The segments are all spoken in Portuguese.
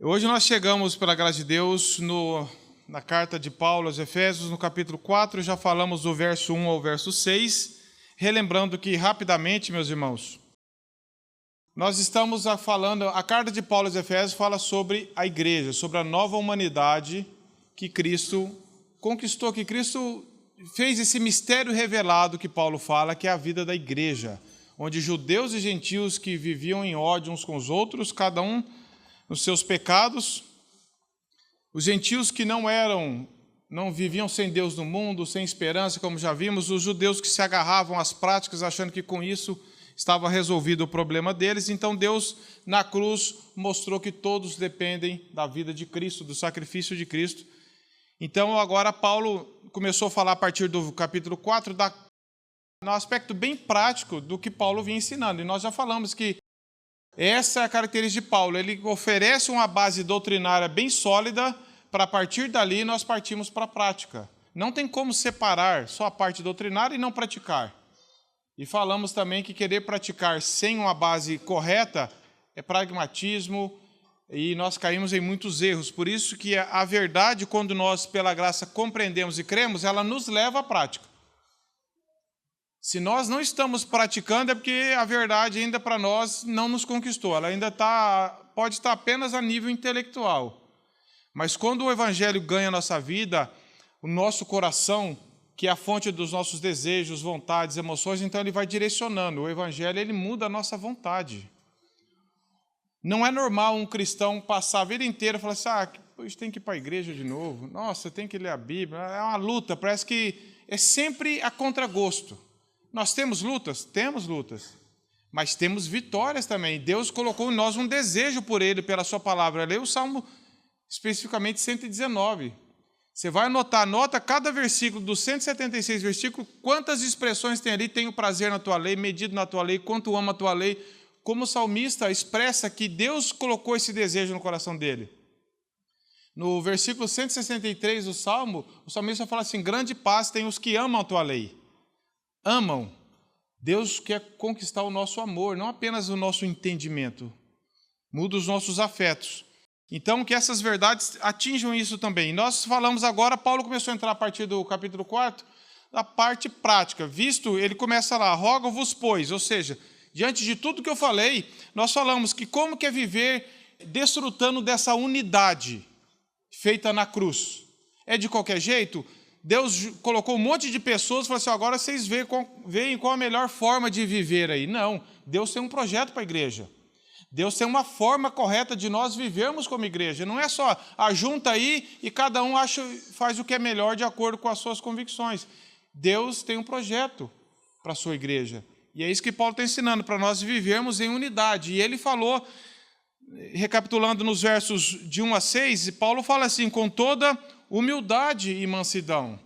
Hoje nós chegamos, pela graça de Deus, na carta de Paulo aos Efésios, no capítulo 4, já falamos do verso 1 ao verso 6, relembrando que, rapidamente, meus irmãos, nós estamos falando, a carta de Paulo aos Efésios fala sobre a igreja, sobre a nova humanidade que Cristo conquistou, que Cristo fez esse mistério revelado que Paulo fala, que é a vida da igreja, onde judeus e gentios que viviam em ódio uns com os outros, cada um nos seus pecados, os gentios que não viviam sem Deus no mundo, sem esperança, como já vimos, os judeus que se agarravam às práticas, achando que com isso estava resolvido o problema deles. Então Deus, na cruz, mostrou que todos dependem da vida de Cristo, do sacrifício de Cristo. Então agora Paulo começou a falar a partir do capítulo 4, no aspecto bem prático do que Paulo vinha ensinando. E nós já falamos que essa é a característica de Paulo. Ele oferece uma base doutrinária bem sólida para, a partir dali, nós partimos para a prática. Não tem como separar só a parte doutrinária e não praticar. E falamos também que querer praticar sem uma base correta é pragmatismo, e nós caímos em muitos erros. Por isso que a verdade, quando nós, pela graça, compreendemos e cremos, ela nos leva à prática. Se nós não estamos praticando, é porque a verdade ainda para nós não nos conquistou. Ela ainda pode estar apenas a nível intelectual. Mas quando o Evangelho ganha a nossa vida, o nosso coração, que é a fonte dos nossos desejos, vontades, emoções, então ele vai direcionando. O Evangelho, ele muda a nossa vontade. Não é normal um cristão passar a vida inteira e falar assim, hoje tem que ir para a igreja de novo, nossa, tem que ler a Bíblia. É uma luta, parece que é sempre a contragosto. Nós temos lutas? Temos lutas. Mas temos vitórias também. Deus colocou em nós um desejo por Ele, pela sua palavra. Leia o Salmo, especificamente 119. Você vai anotar, anota cada versículo dos 176 versículos, quantas expressões tem ali, tenho prazer na tua lei, medido na tua lei, quanto amo a tua lei. Como o salmista expressa que Deus colocou esse desejo no coração dele. No versículo 163 do Salmo, o salmista fala assim, grande paz tem os que amam a tua lei. Amam. Deus quer conquistar o nosso amor, não apenas o nosso entendimento. Muda os nossos afetos. Então, que essas verdades atinjam isso também. Nós falamos agora, Paulo começou a entrar a partir do capítulo 4, da parte prática. Visto, ele começa lá, rogo-vos, pois, ou seja, diante de tudo que eu falei, nós falamos que como que é viver desfrutando dessa unidade feita na cruz. É de qualquer jeito? Deus colocou um monte de pessoas e falou assim, agora vocês veem qual a melhor forma de viver aí. Não, Deus tem um projeto para a igreja. Deus tem uma forma correta de nós vivermos como igreja. Não é só ajunta aí e cada um faz o que é melhor de acordo com as suas convicções. Deus tem um projeto para a sua igreja. E é isso que Paulo está ensinando, para nós vivermos em unidade. E ele falou, recapitulando nos versos de 1 a 6, Paulo fala assim, com toda humildade e mansidão.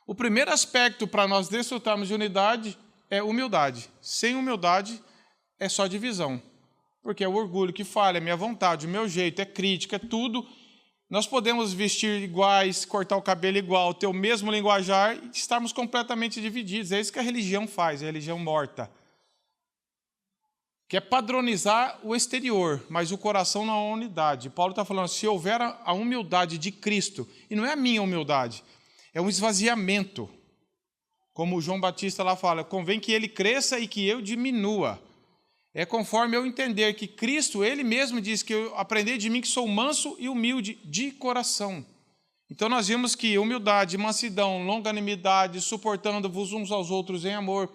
O primeiro aspecto para nós desfrutarmos de unidade é humildade. Sem humildade é só divisão. Porque é o orgulho que falha, é a minha vontade, o meu jeito, é crítica, é tudo. Nós podemos vestir iguais, cortar o cabelo igual, ter o mesmo linguajar e estarmos completamente divididos. É isso que a religião faz, a religião morta. Que é padronizar o exterior, mas o coração não é unidade. Paulo está falando, se houver a humildade de Cristo, e não é a minha humildade, é um esvaziamento. Como o João Batista lá fala, convém que ele cresça e que eu diminua. É conforme eu entender que Cristo, ele mesmo diz que eu aprendi de mim que sou manso e humilde de coração. Então nós vimos que humildade, mansidão, longanimidade, suportando-vos uns aos outros em amor.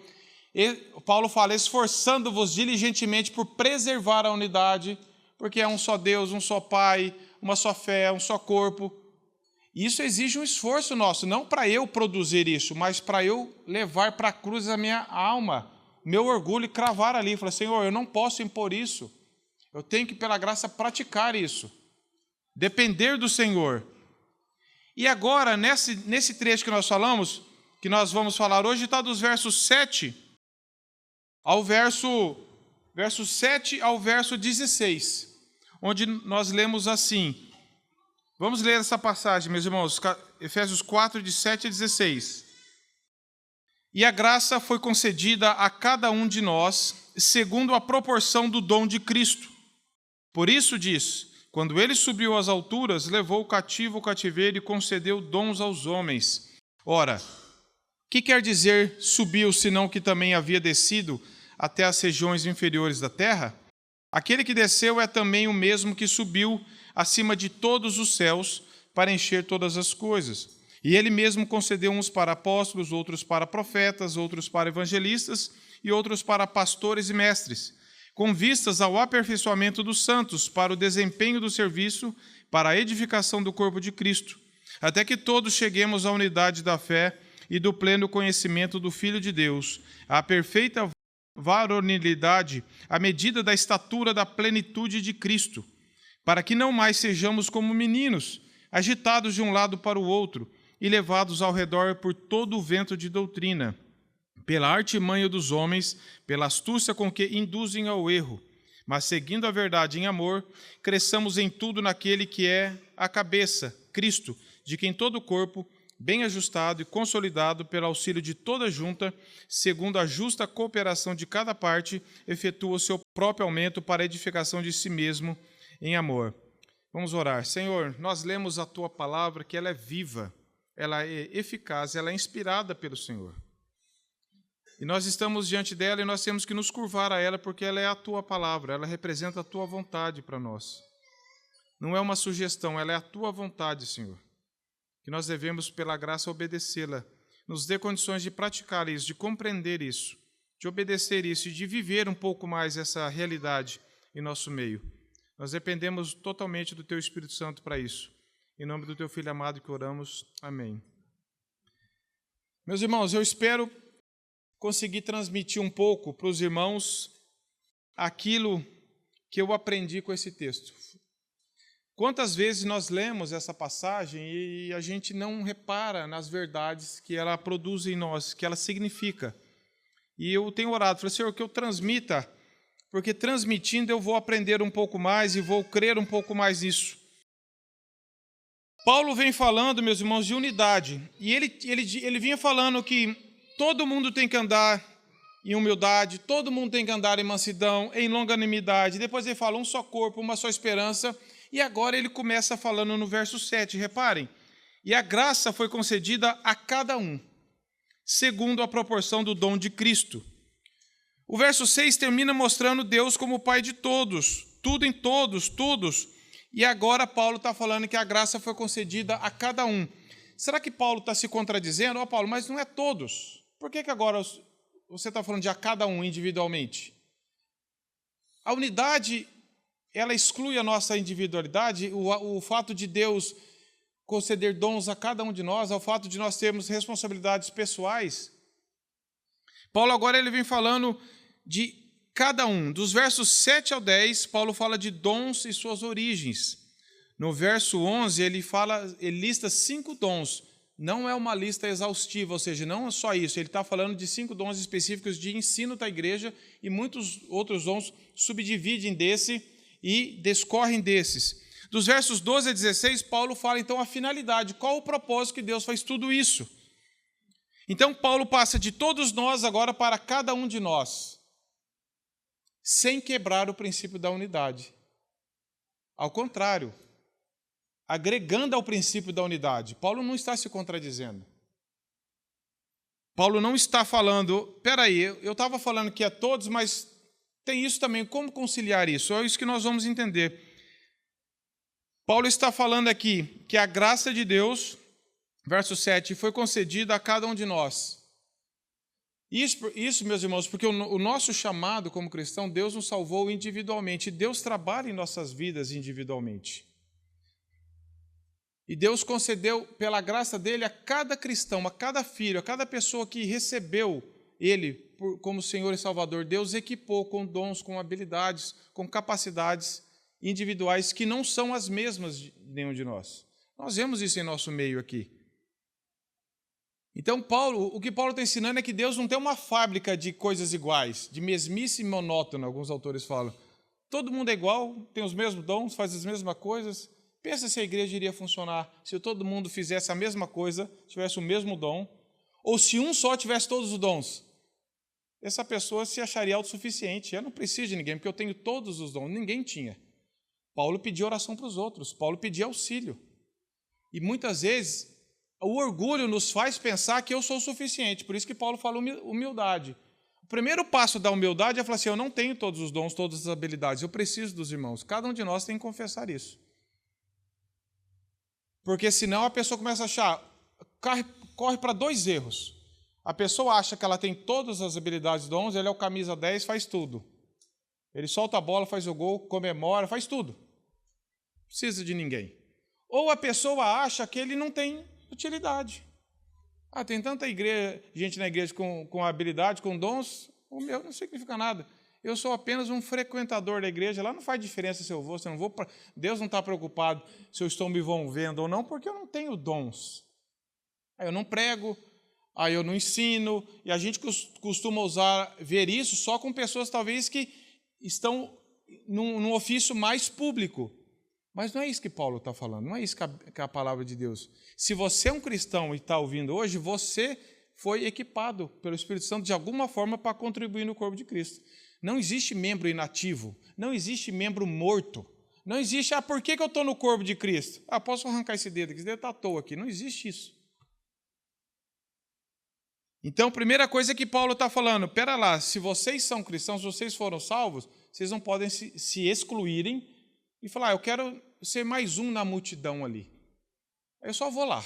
Paulo fala, esforçando-vos diligentemente por preservar a unidade, porque é um só Deus, um só Pai, uma só fé, um só corpo. Isso exige um esforço nosso, não para eu produzir isso, mas para eu levar para a cruz a minha alma, meu orgulho e cravar ali. Falar, Senhor, eu não posso impor isso. Eu tenho que, pela graça, praticar isso. Depender do Senhor. E agora, nesse trecho que nós falamos, que nós vamos falar hoje, está dos versos 7 ao verso 7 ao verso 16, onde nós lemos assim. Vamos ler essa passagem, meus irmãos, Efésios 4, de 7 a 16. E a graça foi concedida a cada um de nós, segundo a proporção do dom de Cristo. Por isso diz, Quando ele subiu às alturas, levou o cativo ao cativeiro e concedeu dons aos homens. Ora, que quer dizer subiu, senão que também havia descido até as regiões inferiores da terra? Aquele que desceu é também o mesmo que subiu acima de todos os céus para encher todas as coisas. E ele mesmo concedeu uns para apóstolos, outros para profetas, outros para evangelistas e outros para pastores e mestres, com vistas ao aperfeiçoamento dos santos, para o desempenho do serviço, para a edificação do corpo de Cristo, até que todos cheguemos à unidade da fé e do pleno conhecimento do Filho de Deus, à perfeita varonilidade, à medida da estatura da plenitude de Cristo, para que não mais sejamos como meninos, agitados de um lado para o outro e levados ao redor por todo o vento de doutrina, pela artimanha dos homens, pela astúcia com que induzem ao erro, mas seguindo a verdade em amor, cresçamos em tudo naquele que é a cabeça, Cristo, de quem todo o corpo, bem ajustado e consolidado pelo auxílio de toda junta, segundo a justa cooperação de cada parte, efetua o seu próprio aumento para a edificação de si mesmo em amor. Vamos orar. Senhor, nós lemos a Tua palavra, que ela é viva, ela é eficaz, ela é inspirada pelo Senhor. E nós estamos diante dela e nós temos que nos curvar a ela, porque ela é a Tua palavra, ela representa a Tua vontade para nós. Não é uma sugestão, ela é a Tua vontade, Senhor. Que nós devemos, pela graça, obedecê-la. Nos dê condições de praticar isso, de compreender isso, de obedecer isso e de viver um pouco mais essa realidade em nosso meio. Nós dependemos totalmente do Teu Espírito Santo para isso. Em nome do Teu Filho amado que oramos. Amém. Meus irmãos, eu espero conseguir transmitir um pouco para os irmãos aquilo que eu aprendi com esse texto. Quantas vezes nós lemos essa passagem e a gente não repara nas verdades que ela produz em nós, que ela significa. E eu tenho orado, falei, Senhor, que eu transmita, porque transmitindo eu vou aprender um pouco mais e vou crer um pouco mais nisso. Paulo vem falando, meus irmãos, de unidade. E ele vinha falando que todo mundo tem que andar em humildade, todo mundo tem que andar em mansidão, em longanimidade. Depois ele fala um só corpo, uma só esperança. E agora ele começa falando no verso 7, reparem. E a graça foi concedida a cada um, segundo a proporção do dom de Cristo. O verso 6 termina mostrando Deus como Pai de todos, tudo em todos, todos. E agora Paulo está falando que a graça foi concedida a cada um. Será que Paulo está se contradizendo? Paulo, mas não é todos. Por que agora você está falando de a cada um individualmente? A unidade, ela exclui a nossa individualidade, o fato de Deus conceder dons a cada um de nós, ao fato de nós termos responsabilidades pessoais. Paulo agora ele vem falando de cada um. Dos versos 7 ao 10, Paulo fala de dons e suas origens. No verso 11, ele lista 5 dons. Não é uma lista exaustiva, ou seja, não é só isso. Ele está falando de 5 dons específicos de ensino da igreja e muitos outros dons subdividem desse e descorrem desses. Dos versos 12 a 16, Paulo fala então a finalidade, qual o propósito que Deus faz tudo isso. Então Paulo passa de todos nós agora para cada um de nós, sem quebrar o princípio da unidade. Ao contrário, agregando ao princípio da unidade. Paulo não está se contradizendo. Paulo não está falando, peraí, eu estava falando que é todos, mas tem isso também, como conciliar isso? É isso que nós vamos entender. Paulo está falando aqui que a graça de Deus, verso 7, foi concedida a cada um de nós. Isso, meus irmãos, porque o nosso chamado como cristão, Deus nos salvou individualmente. Deus trabalha em nossas vidas individualmente. E Deus concedeu, pela graça dele, a cada cristão, a cada filho, a cada pessoa que recebeu ele como Senhor e Salvador, Deus equipou com dons, com habilidades, com capacidades individuais que não são as mesmas de nenhum de nós. Nós vemos isso em nosso meio aqui. Então, o que Paulo está ensinando é que Deus não tem uma fábrica de coisas iguais, de mesmice e monótona, alguns autores falam. Todo mundo é igual, tem os mesmos dons, faz as mesmas coisas. Pensa se a igreja iria funcionar se todo mundo fizesse a mesma coisa, tivesse o mesmo dom, ou se um só tivesse todos os dons. Essa pessoa se acharia autossuficiente. Eu não preciso de ninguém, porque eu tenho todos os dons. Ninguém tinha. Paulo pedia oração para os outros, Paulo pedia auxílio. E muitas vezes o orgulho nos faz pensar que eu sou o suficiente, por isso que Paulo fala humildade. O primeiro passo da humildade é falar assim, eu não tenho todos os dons, todas as habilidades, eu preciso dos irmãos. Cada um de nós tem que confessar isso. Porque senão a pessoa começa a achar, corre para dois erros. A pessoa acha que ela tem todas as habilidades e dons, ele é o camisa 10, faz tudo. Ele solta a bola, faz o gol, comemora, faz tudo. Não precisa de ninguém. Ou a pessoa acha que ele não tem utilidade. Tem tanta gente na igreja com habilidade, com dons, o meu não significa nada. Eu sou apenas um frequentador da igreja, lá não faz diferença se eu vou, se eu não vou. Deus não está preocupado se eu estou me envolvendo ou não, porque eu não tenho dons. Aí eu não prego, aí eu não ensino, e a gente costuma ver isso só com pessoas talvez que estão num ofício mais público. Mas não é isso que Paulo está falando, não é isso que é a palavra de Deus. Se você é um cristão e está ouvindo hoje, você foi equipado pelo Espírito Santo de alguma forma para contribuir no corpo de Cristo. Não existe membro inativo, não existe membro morto, não existe, por que eu estou no corpo de Cristo? Posso arrancar esse dedo aqui, esse dedo está à toa aqui, não existe isso. Então, a primeira coisa que Paulo está falando, pera lá, se vocês são cristãos, se vocês foram salvos, vocês não podem se excluírem e falar, eu quero ser mais um na multidão ali. Eu só vou lá.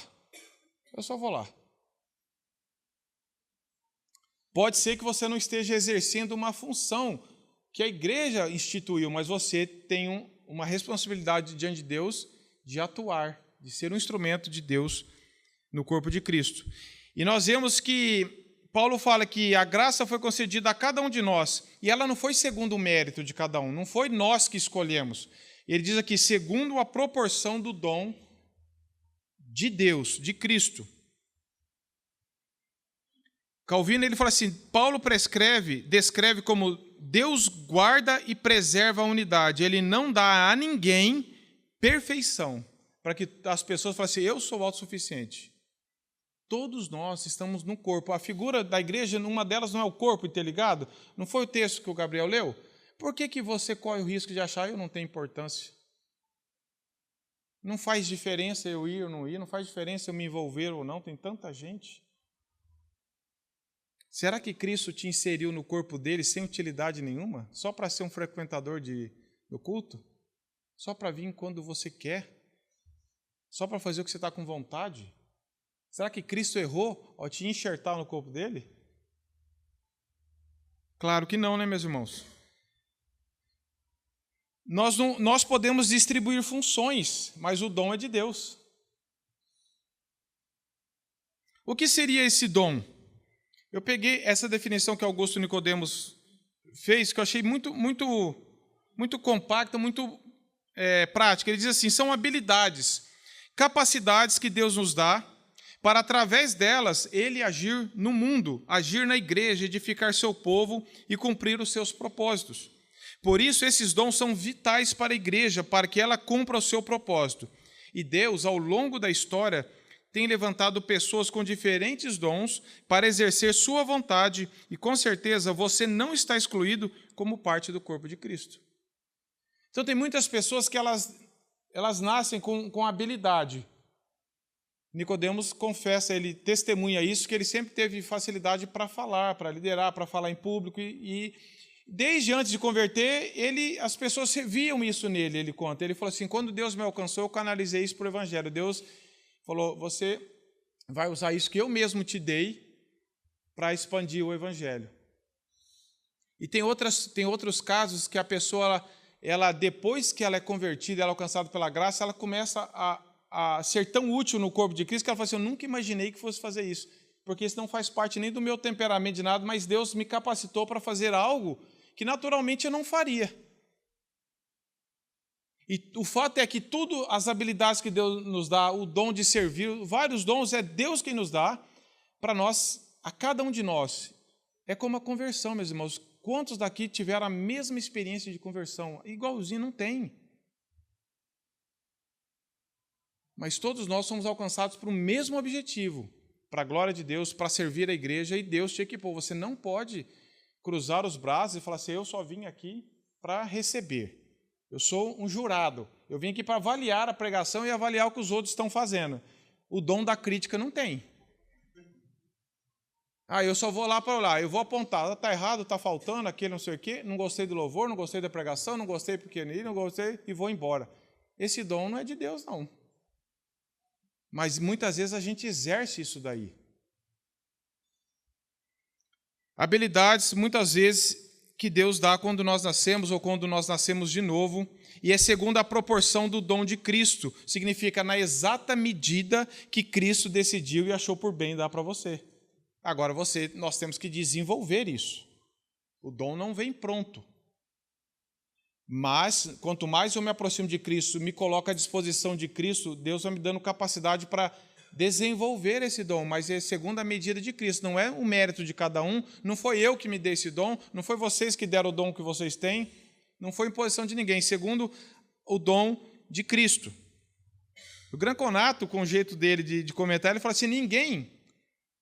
Pode ser que você não esteja exercendo uma função que a igreja instituiu, mas você tem uma responsabilidade diante de Deus de atuar, de ser um instrumento de Deus no corpo de Cristo. E nós vemos que Paulo fala que a graça foi concedida a cada um de nós, e ela não foi segundo o mérito de cada um, não foi nós que escolhemos. Ele diz aqui, segundo a proporção do dom de Deus, de Cristo. Calvino, ele fala assim, Paulo descreve como Deus guarda e preserva a unidade. Ele não dá a ninguém perfeição, para que as pessoas falem assim, eu sou autossuficiente. Todos nós estamos no corpo. A figura da igreja, uma delas não é o corpo interligado? Não foi o texto que o Gabriel leu? Por que você corre o risco de achar eu não tenho importância? Não faz diferença eu ir ou não ir, não faz diferença eu me envolver ou não, tem tanta gente. Será que Cristo te inseriu no corpo dele sem utilidade nenhuma? Só para ser um frequentador do culto? Só para vir quando você quer? Só para fazer o que você está com vontade? Será que Cristo errou ao te enxertar no corpo dele? Claro que não, né, meus irmãos? Nós podemos distribuir funções, mas o dom é de Deus. O que seria esse dom? Eu peguei essa definição que Augusto Nicodemos fez, que eu achei muito compacta, muito prática. Ele diz assim, são habilidades, capacidades que Deus nos dá, para, através delas, Ele agir no mundo, agir na igreja, edificar seu povo e cumprir os seus propósitos. Por isso, esses dons são vitais para a igreja, para que ela cumpra o seu propósito. E Deus, ao longo da história, tem levantado pessoas com diferentes dons para exercer sua vontade, e com certeza você não está excluído como parte do corpo de Cristo. Então, tem muitas pessoas que elas nascem com habilidade. Nicodemos confessa, ele testemunha isso, que ele sempre teve facilidade para falar, para liderar, para falar em público, e desde antes de converter, as pessoas viam isso nele, ele conta. Ele falou assim, quando Deus me alcançou, eu canalizei isso para o Evangelho. Deus falou, você vai usar isso que eu mesmo te dei para expandir o Evangelho. E tem outros casos que a pessoa, ela depois que ela é convertida, ela é alcançada pela graça, ela começa a ser tão útil no corpo de Cristo que ela fala assim, eu nunca imaginei que fosse fazer isso, porque isso não faz parte nem do meu temperamento de nada, mas Deus me capacitou para fazer algo que naturalmente eu não faria. E o fato é que as habilidades que Deus nos dá, o dom de servir, vários dons, é Deus quem nos dá para nós, a cada um de nós. É como a conversão, meus irmãos. Quantos daqui tiveram a mesma experiência de conversão? Igualzinho, não tem. Mas todos nós somos alcançados por um mesmo objetivo, para a glória de Deus, para servir a igreja, e Deus te equipou. Você não pode cruzar os braços e falar assim, eu só vim aqui para receber. Eu sou um jurado. Eu vim aqui para avaliar a pregação e avaliar o que os outros estão fazendo. O dom da crítica não tem. Eu só vou lá para olhar, eu vou apontar, está errado, está faltando, aquele não sei o quê, não gostei do louvor, não gostei da pregação, não gostei porque não gostei e vou embora. Esse dom não é de Deus, não. Mas muitas vezes a gente exerce isso daí. Habilidades, muitas vezes, que Deus dá quando nós nascemos ou quando nós nascemos de novo, e é segundo a proporção do dom de Cristo. Significa na exata medida que Cristo decidiu e achou por bem dar para você. Agora, nós temos que desenvolver isso. O dom não vem pronto. Mas, quanto mais eu me aproximo de Cristo, me coloco à disposição de Cristo, Deus vai me dando capacidade para desenvolver esse dom. Mas é segundo a medida de Cristo. Não é o mérito de cada um. Não foi eu que me dei esse dom. Não foi vocês que deram o dom que vocês têm. Não foi imposição de ninguém. Segundo o dom de Cristo. O Granconato, com o jeito dele de comentar, ele fala assim, ninguém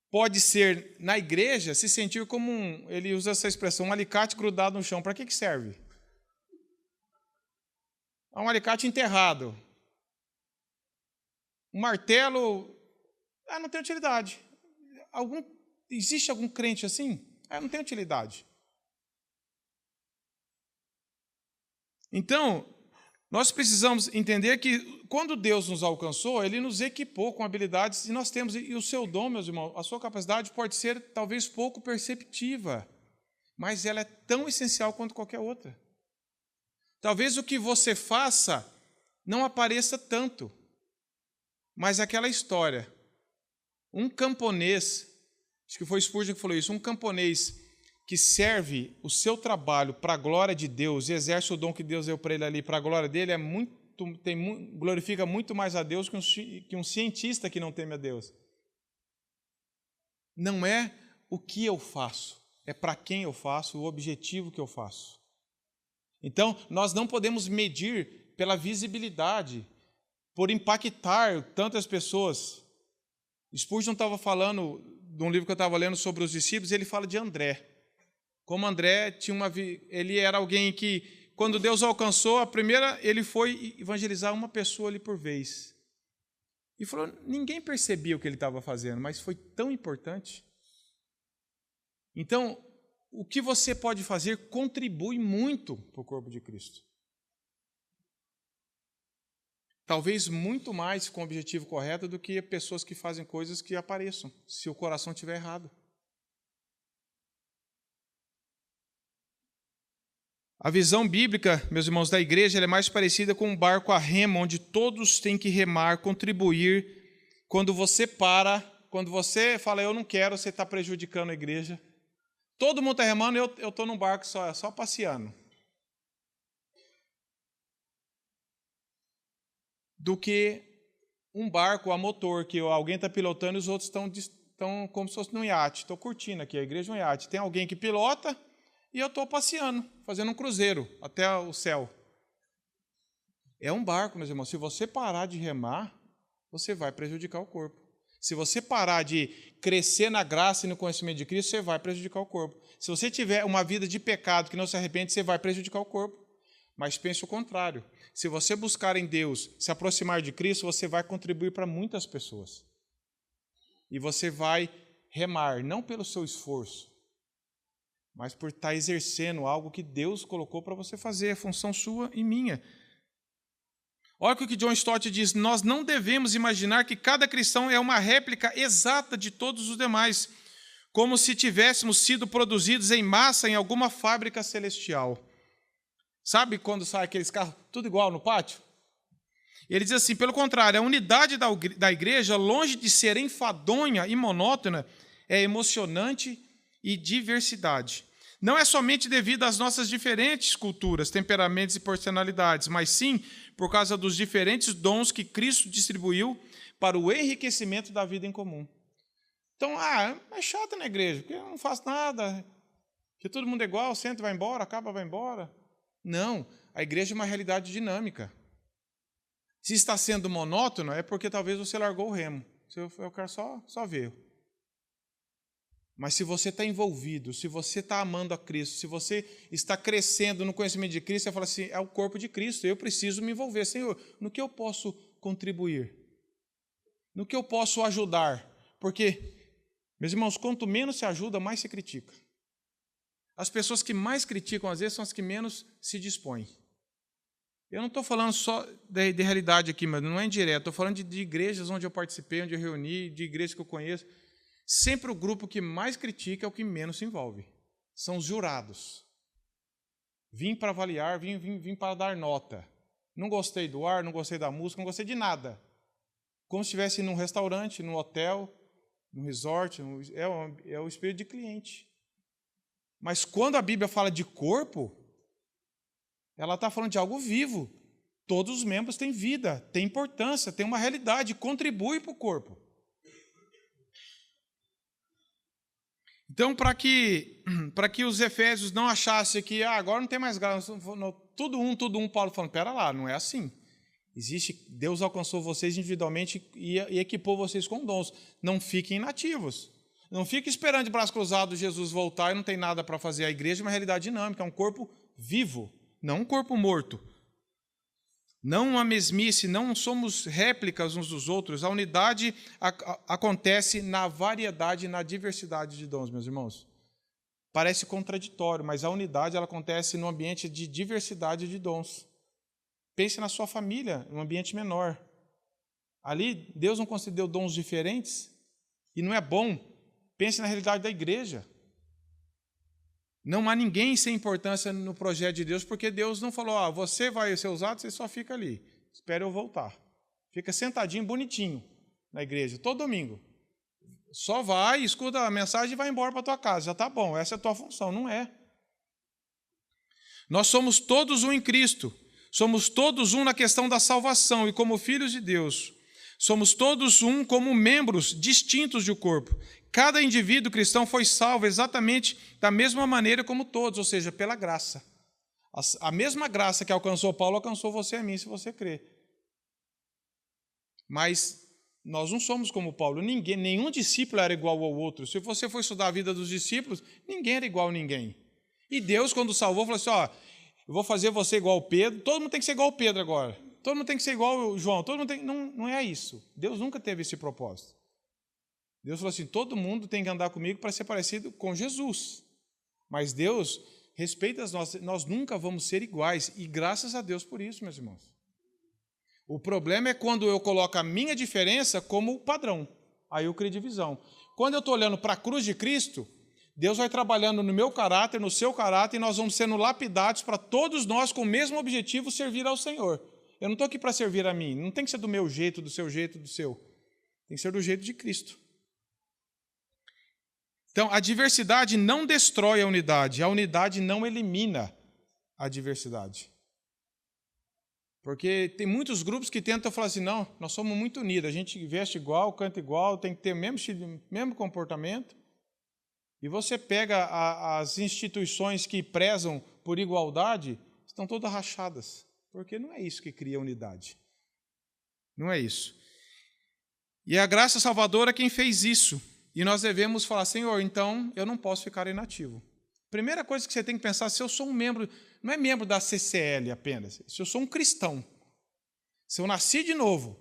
pode ser, na igreja, se sentir como ele usa essa expressão, um alicate grudado no chão. Para que serve? É um alicate enterrado. Um martelo, não tem utilidade. Existe algum crente assim? Não tem utilidade. Então, nós precisamos entender que quando Deus nos alcançou, Ele nos equipou com habilidades e nós temos, e o seu dom, meus irmãos, a sua capacidade pode ser talvez pouco perceptiva, mas ela é tão essencial quanto qualquer outra. Talvez o que você faça não apareça tanto, mas aquela história, um camponês, acho que foi Spurgeon que falou isso, um camponês que serve o seu trabalho para a glória de Deus e exerce o dom que Deus deu para ele ali, para a glória dele, glorifica muito mais a Deus que um cientista que não teme a Deus. Não é o que eu faço, é para quem eu faço, o objetivo que eu faço. Então, nós não podemos medir pela visibilidade, por impactar tantas pessoas. Spurgeon estava falando, de um livro que eu estava lendo sobre os discípulos, ele fala de André. Como André ele era alguém que, quando Deus alcançou, ele foi evangelizar uma pessoa ali por vez. E falou, ninguém percebia o que ele estava fazendo, mas foi tão importante. Então, o que você pode fazer contribui muito para o corpo de Cristo. Talvez muito mais com o objetivo correto do que pessoas que fazem coisas que apareçam, se o coração estiver errado. A visão bíblica, meus irmãos, da igreja, ela é mais parecida com um barco a remo, onde todos têm que remar, contribuir. Quando você fala, eu não quero, você está prejudicando a igreja. Todo mundo está remando, eu estou num barco só passeando. Do que um barco a motor, que alguém está pilotando e os outros estão como se fosse num iate. Estou curtindo aqui, a igreja é um iate. Tem alguém que pilota e eu estou passeando, fazendo um cruzeiro até o céu. É um barco, meus irmãos. Se você parar de remar, você vai prejudicar o corpo. Se você parar de crescer na graça e no conhecimento de Cristo, você vai prejudicar o corpo. Se você tiver uma vida de pecado que não se arrepende, você vai prejudicar o corpo. Mas pense o contrário. Se você buscar em Deus, se aproximar de Cristo, você vai contribuir para muitas pessoas. E você vai remar, não pelo seu esforço, mas por estar exercendo algo que Deus colocou para você fazer, é função sua e minha. Olha o que John Stott diz, nós não devemos imaginar que cada cristão é uma réplica exata de todos os demais, como se tivéssemos sido produzidos em massa em alguma fábrica celestial. Sabe quando sai aqueles carros tudo igual no pátio? Ele diz assim, pelo contrário, a unidade da igreja, longe de ser enfadonha e monótona, é emocionante e diversidade. Não é somente devido às nossas diferentes culturas, temperamentos e personalidades, mas sim por causa dos diferentes dons que Cristo distribuiu para o enriquecimento da vida em comum. Então, é chato na igreja, porque eu não faço nada, que todo mundo é igual, senta e vai embora, acaba, vai embora. Não, a igreja é uma realidade dinâmica. Se está sendo monótono, é porque talvez você largou o remo. Eu quero só ver. Mas se você está envolvido, se você está amando a Cristo, se você está crescendo no conhecimento de Cristo, você fala assim, é o corpo de Cristo, eu preciso me envolver. Senhor, no que eu posso contribuir? No que eu posso ajudar? Porque, meus irmãos, quanto menos se ajuda, mais se critica. As pessoas que mais criticam, às vezes, são as que menos se dispõem. Eu não estou falando só de realidade aqui, mas não é indireto. Estou falando de igrejas onde eu participei, onde eu reuni, de igrejas que eu conheço. Sempre o grupo que mais critica é o que menos se envolve. São os jurados. Vim para avaliar, vim para dar nota. Não gostei do ar, não gostei da música, não gostei de nada. Como se estivesse num restaurante, num hotel, num resort. É o espírito de cliente. Mas quando a Bíblia fala de corpo, ela está falando de algo vivo. Todos os membros têm vida, têm importância, têm uma realidade, contribuem para o corpo. Então, para que os efésios não achassem que agora não tem mais graça, tudo um, Paulo falando, pera lá, não é assim. Deus alcançou vocês individualmente e equipou vocês com dons. Não fiquem inativos. Não fiquem esperando de braço cruzado Jesus voltar e não tem nada para fazer. A igreja é uma realidade dinâmica, é um corpo vivo, não um corpo morto. Não uma mesmice, não somos réplicas uns dos outros. A unidade acontece na variedade e na diversidade de dons, meus irmãos. Parece contraditório, mas a unidade ela acontece no ambiente de diversidade de dons. Pense na sua família, um ambiente menor. Ali, Deus não concedeu dons diferentes e não é bom. Pense na realidade da igreja. Não há ninguém sem importância no projeto de Deus, porque Deus não falou, você vai ser usado, você só fica ali. Espera eu voltar. Fica sentadinho, bonitinho, na igreja, todo domingo. Só vai, escuta a mensagem e vai embora para a tua casa. Já está bom, essa é a tua função. Não é. Nós somos todos um em Cristo. Somos todos um na questão da salvação e como filhos de Deus. Somos todos um como membros distintos do corpo. Cada indivíduo cristão foi salvo exatamente da mesma maneira como todos, ou seja, pela graça. A mesma graça que alcançou Paulo, alcançou você e a mim, se você crer. Mas nós não somos como Paulo. Nenhum discípulo era igual ao outro. Se você for estudar a vida dos discípulos, ninguém era igual a ninguém. E Deus, quando salvou, falou assim, eu vou fazer você igual ao Pedro, todo mundo tem que ser igual ao Pedro agora. Todo mundo tem que ser igual ao João. Todo mundo tem... Não é isso. Deus nunca teve esse propósito. Deus falou assim, todo mundo tem que andar comigo para ser parecido com Jesus. Mas Deus respeita nós nunca vamos ser iguais. E graças a Deus por isso, meus irmãos. O problema é quando eu coloco a minha diferença como padrão. Aí eu crio divisão. Quando eu estou olhando para a cruz de Cristo, Deus vai trabalhando no meu caráter, no seu caráter, e nós vamos sendo lapidados para todos nós com o mesmo objetivo, servir ao Senhor. Eu não estou aqui para servir a mim. Não tem que ser do meu jeito, do seu jeito, do seu. Tem que ser do jeito de Cristo. Então, a diversidade não destrói a unidade não elimina a diversidade. Porque tem muitos grupos que tentam falar assim, não, nós somos muito unidos, a gente veste igual, canta igual, tem que ter o mesmo comportamento. E você pega as instituições que prezam por igualdade, estão todas rachadas, porque não é isso que cria unidade. Não é isso. E a graça salvadora é quem fez isso. E nós devemos falar, Senhor, então eu não posso ficar inativo. Primeira coisa que você tem que pensar, se eu sou um membro, não é membro da CCL apenas, se eu sou um cristão, se eu nasci de novo,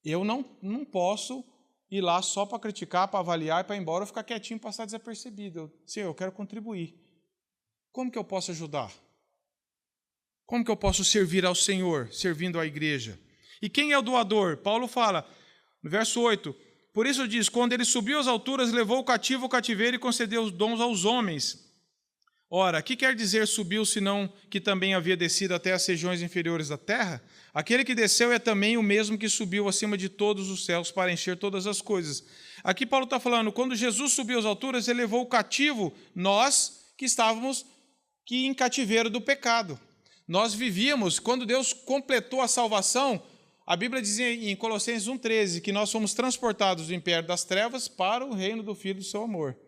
eu não posso ir lá só para criticar, para avaliar e para ir embora, ou ficar quietinho e passar desapercebido. Senhor, eu quero contribuir. Como que eu posso ajudar? Como que eu posso servir ao Senhor, servindo à igreja? E quem é o doador? Paulo fala, no verso 8, por isso diz, quando ele subiu às alturas, levou o cativo ao cativeiro e concedeu os dons aos homens. Ora, que quer dizer subiu, senão que também havia descido até as regiões inferiores da terra? Aquele que desceu é também o mesmo que subiu acima de todos os céus para encher todas as coisas. Aqui Paulo está falando, quando Jesus subiu às alturas, ele levou o cativo, nós que estávamos em cativeiro do pecado. Nós vivíamos, quando Deus completou a salvação, a Bíblia diz em Colossenses 1,13 que nós fomos transportados do império das trevas para o reino do Filho do seu amor.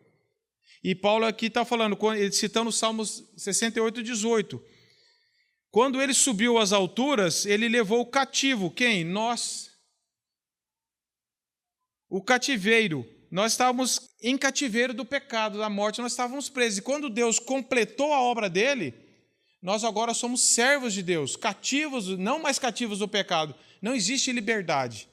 E Paulo aqui está falando, citando os Salmos 68:18. Quando ele subiu às alturas, ele levou o cativo. Quem? Nós. O cativeiro. nós estávamos em cativeiro do pecado, da morte, nós estávamos presos. E quando Deus completou a obra dele, nós agora somos servos de Deus, cativos, não mais cativos do pecado. Não existe liberdade,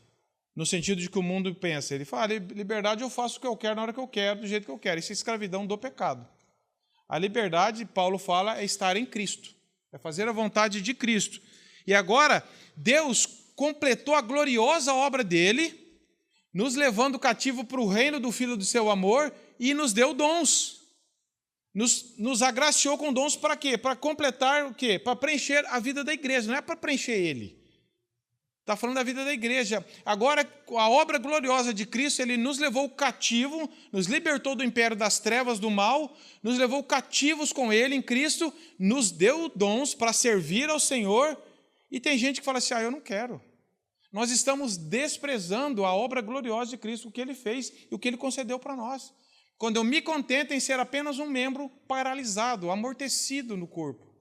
no sentido de que o mundo pensa. Ele fala, liberdade eu faço o que eu quero, na hora que eu quero, do jeito que eu quero. Isso é escravidão do pecado. A liberdade, Paulo fala, é estar em Cristo, é fazer a vontade de Cristo. E agora, Deus completou a gloriosa obra dele, nos levando cativo para o reino do Filho do seu amor e nos deu dons. Nos agraciou com dons para quê? Para completar o quê? Para preencher a vida da igreja, não é para preencher ele. Está falando da vida da igreja. Agora, a obra gloriosa de Cristo, ele nos levou cativo, nos libertou do império das trevas, do mal, nos levou cativos com ele em Cristo, nos deu dons para servir ao Senhor. E tem gente que fala assim, eu não quero. Nós estamos desprezando a obra gloriosa de Cristo, o que ele fez e o que ele concedeu para nós. Quando eu me contento em ser apenas um membro paralisado, amortecido no corpo.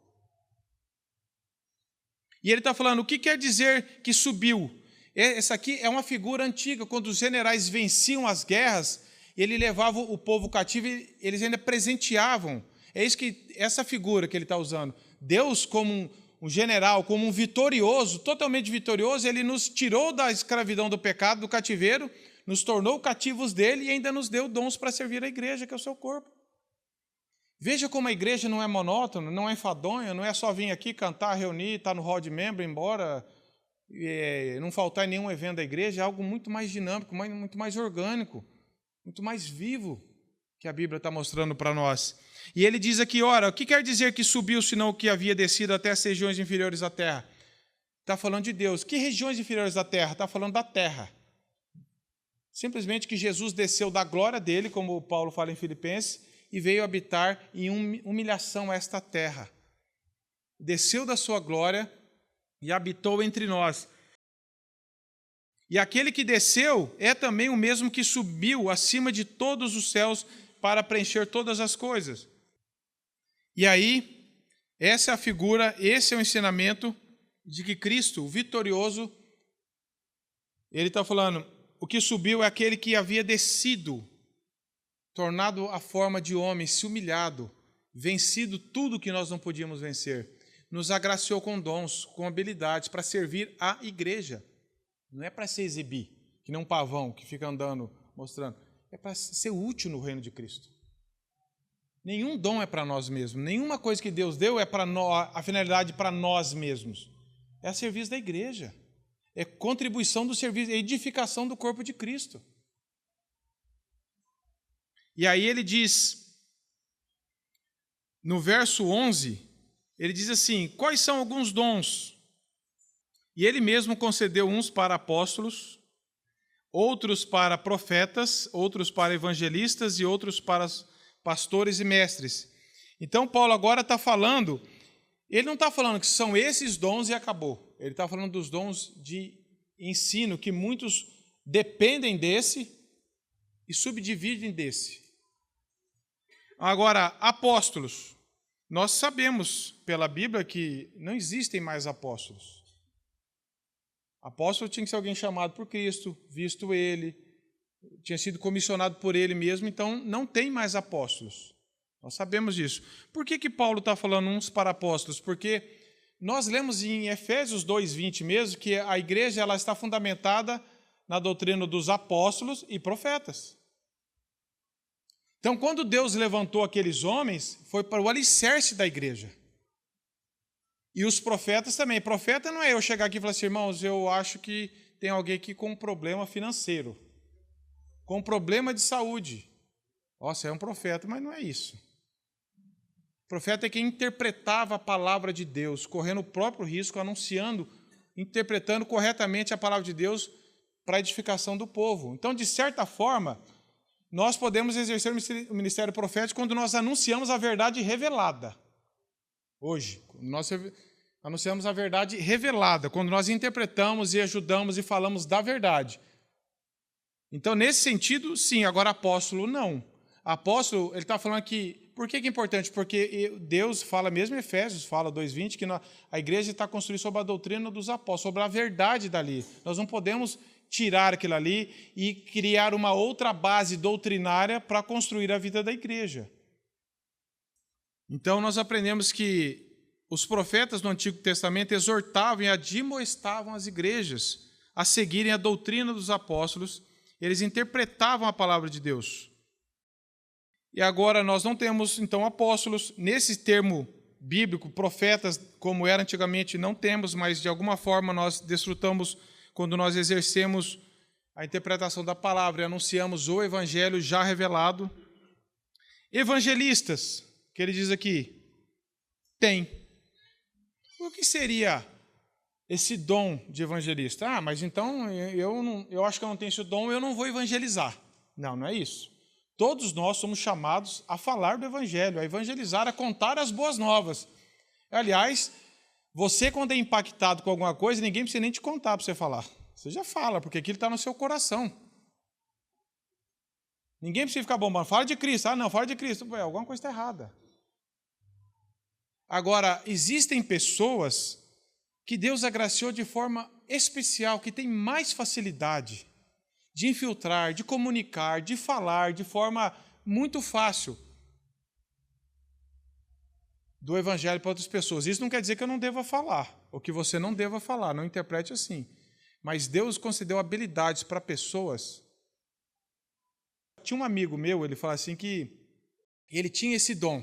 E ele está falando, o que quer dizer que subiu? Essa aqui é uma figura antiga, quando os generais venciam as guerras, ele levava o povo cativo e eles ainda presenteavam. É isso que essa figura que ele está usando. Deus, como um general, como um vitorioso, totalmente vitorioso, ele nos tirou da escravidão do pecado, do cativeiro, nos tornou cativos dele e ainda nos deu dons para servir a igreja, que é o seu corpo. Veja como a igreja não é monótona, não é enfadonha, não é só vir aqui cantar, reunir, estar no hall de membro, embora não faltar em nenhum evento da igreja, é algo muito mais dinâmico, muito mais orgânico, muito mais vivo que a Bíblia está mostrando para nós. E ele diz aqui, ora, o que quer dizer que subiu, senão o que havia descido até as regiões inferiores da terra? Está falando de Deus. Que regiões inferiores da terra? Está falando da terra. Simplesmente que Jesus desceu da glória dele, como Paulo fala em Filipenses, e veio habitar em humilhação a esta terra. Desceu da sua glória e habitou entre nós. E aquele que desceu é também o mesmo que subiu acima de todos os céus para preencher todas as coisas. E aí, essa é a figura, esse é o ensinamento de que Cristo, o vitorioso, ele está falando, o que subiu é aquele que havia descido, tornado a forma de homem, se humilhado, vencido tudo que nós não podíamos vencer, nos agraciou com dons, com habilidades para servir a igreja. Não é para se exibir, que nem um pavão que fica andando, mostrando. É para ser útil no reino de Cristo. Nenhum dom é para nós mesmos, nenhuma coisa que Deus deu é para nós, a finalidade para nós mesmos. É a serviço da igreja, é contribuição do serviço, é edificação do corpo de Cristo. E aí ele diz, no verso 11, ele diz assim, quais são alguns dons? E ele mesmo concedeu uns para apóstolos, outros para profetas, outros para evangelistas e outros para pastores e mestres. Então Paulo agora está falando, ele não está falando que são esses dons e acabou. Ele está falando dos dons de ensino, que muitos dependem desse e subdividem desse. Agora, apóstolos. Nós sabemos pela Bíblia que não existem mais apóstolos. Apóstolo tinha que ser alguém chamado por Cristo, visto ele, tinha sido comissionado por ele mesmo, então não tem mais apóstolos. Nós sabemos disso. Por que Paulo está falando uns para apóstolos? Porque nós lemos em Efésios 2:20 mesmo que a igreja ela está fundamentada na doutrina dos apóstolos e profetas. Então, quando Deus levantou aqueles homens, foi para o alicerce da igreja. E os profetas também. Profeta não é eu chegar aqui e falar assim, irmãos, eu acho que tem alguém aqui com um problema financeiro, com um problema de saúde. Nossa, é um profeta, mas não é isso. O profeta é quem interpretava a palavra de Deus, correndo o próprio risco, anunciando, interpretando corretamente a palavra de Deus para a edificação do povo. Então, de certa forma, nós podemos exercer o ministério profético quando nós anunciamos a verdade revelada. Hoje, nós anunciamos a verdade revelada, quando nós interpretamos e ajudamos e falamos da verdade. Então, nesse sentido, sim. Agora, apóstolo, não. Apóstolo, ele está falando aqui, por que é importante? Porque Deus fala, mesmo em Efésios, fala 2:20, que a igreja está construída sobre a doutrina dos apóstolos, sobre a verdade dali. Nós não podemos tirar aquilo ali e criar uma outra base doutrinária para construir a vida da igreja. Então, nós aprendemos que os profetas do Antigo Testamento exortavam e admoestavam as igrejas a seguirem a doutrina dos apóstolos, eles interpretavam a palavra de Deus. E agora nós não temos, então, apóstolos. Nesse termo bíblico, profetas, como era antigamente, não temos, mas de alguma forma nós desfrutamos quando nós exercemos a interpretação da palavra e anunciamos o evangelho já revelado. Evangelistas, que ele diz aqui, tem. O que seria esse dom de evangelista? Ah, mas então eu acho que eu não tenho esse dom, eu não vou evangelizar. Não, não é isso. Todos nós somos chamados a falar do evangelho, a evangelizar, a contar as boas novas. Aliás, você quando é impactado com alguma coisa, ninguém precisa nem te contar para você falar. Você já fala, porque aquilo está no seu coração. Ninguém precisa ficar bombando. Fala de Cristo. Ah, não, fala de Cristo. Pô, alguma coisa está errada. Agora, existem pessoas que Deus agraciou de forma especial, que têm mais facilidade de infiltrar, de comunicar, de falar de forma muito fácil do evangelho para outras pessoas. Isso não quer dizer que eu não deva falar, ou que você não deva falar, não interprete assim. Mas Deus concedeu habilidades para pessoas. Tinha um amigo meu, ele falou assim que ele tinha esse dom.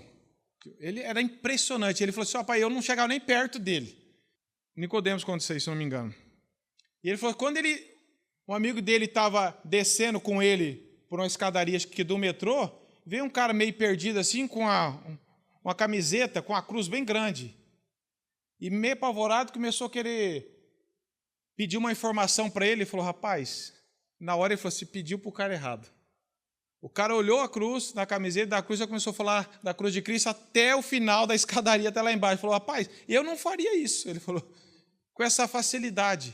Ele era impressionante. Ele falou assim, pai, eu não chegava nem perto dele. Nicodemos aconteceu isso, se não me engano. E ele falou que quando um amigo dele estava descendo com ele por uma escadaria que do metrô, veio um cara meio perdido assim, com uma camiseta, com a cruz bem grande. E meio apavorado, começou a querer pedir uma informação para ele. Ele falou, rapaz, na hora ele falou assim, pediu para o cara errado. O cara olhou a cruz, na camiseta da cruz, e começou a falar da cruz de Cristo até o final da escadaria, até lá embaixo. Ele falou, rapaz, eu não faria isso. Ele falou, com essa facilidade.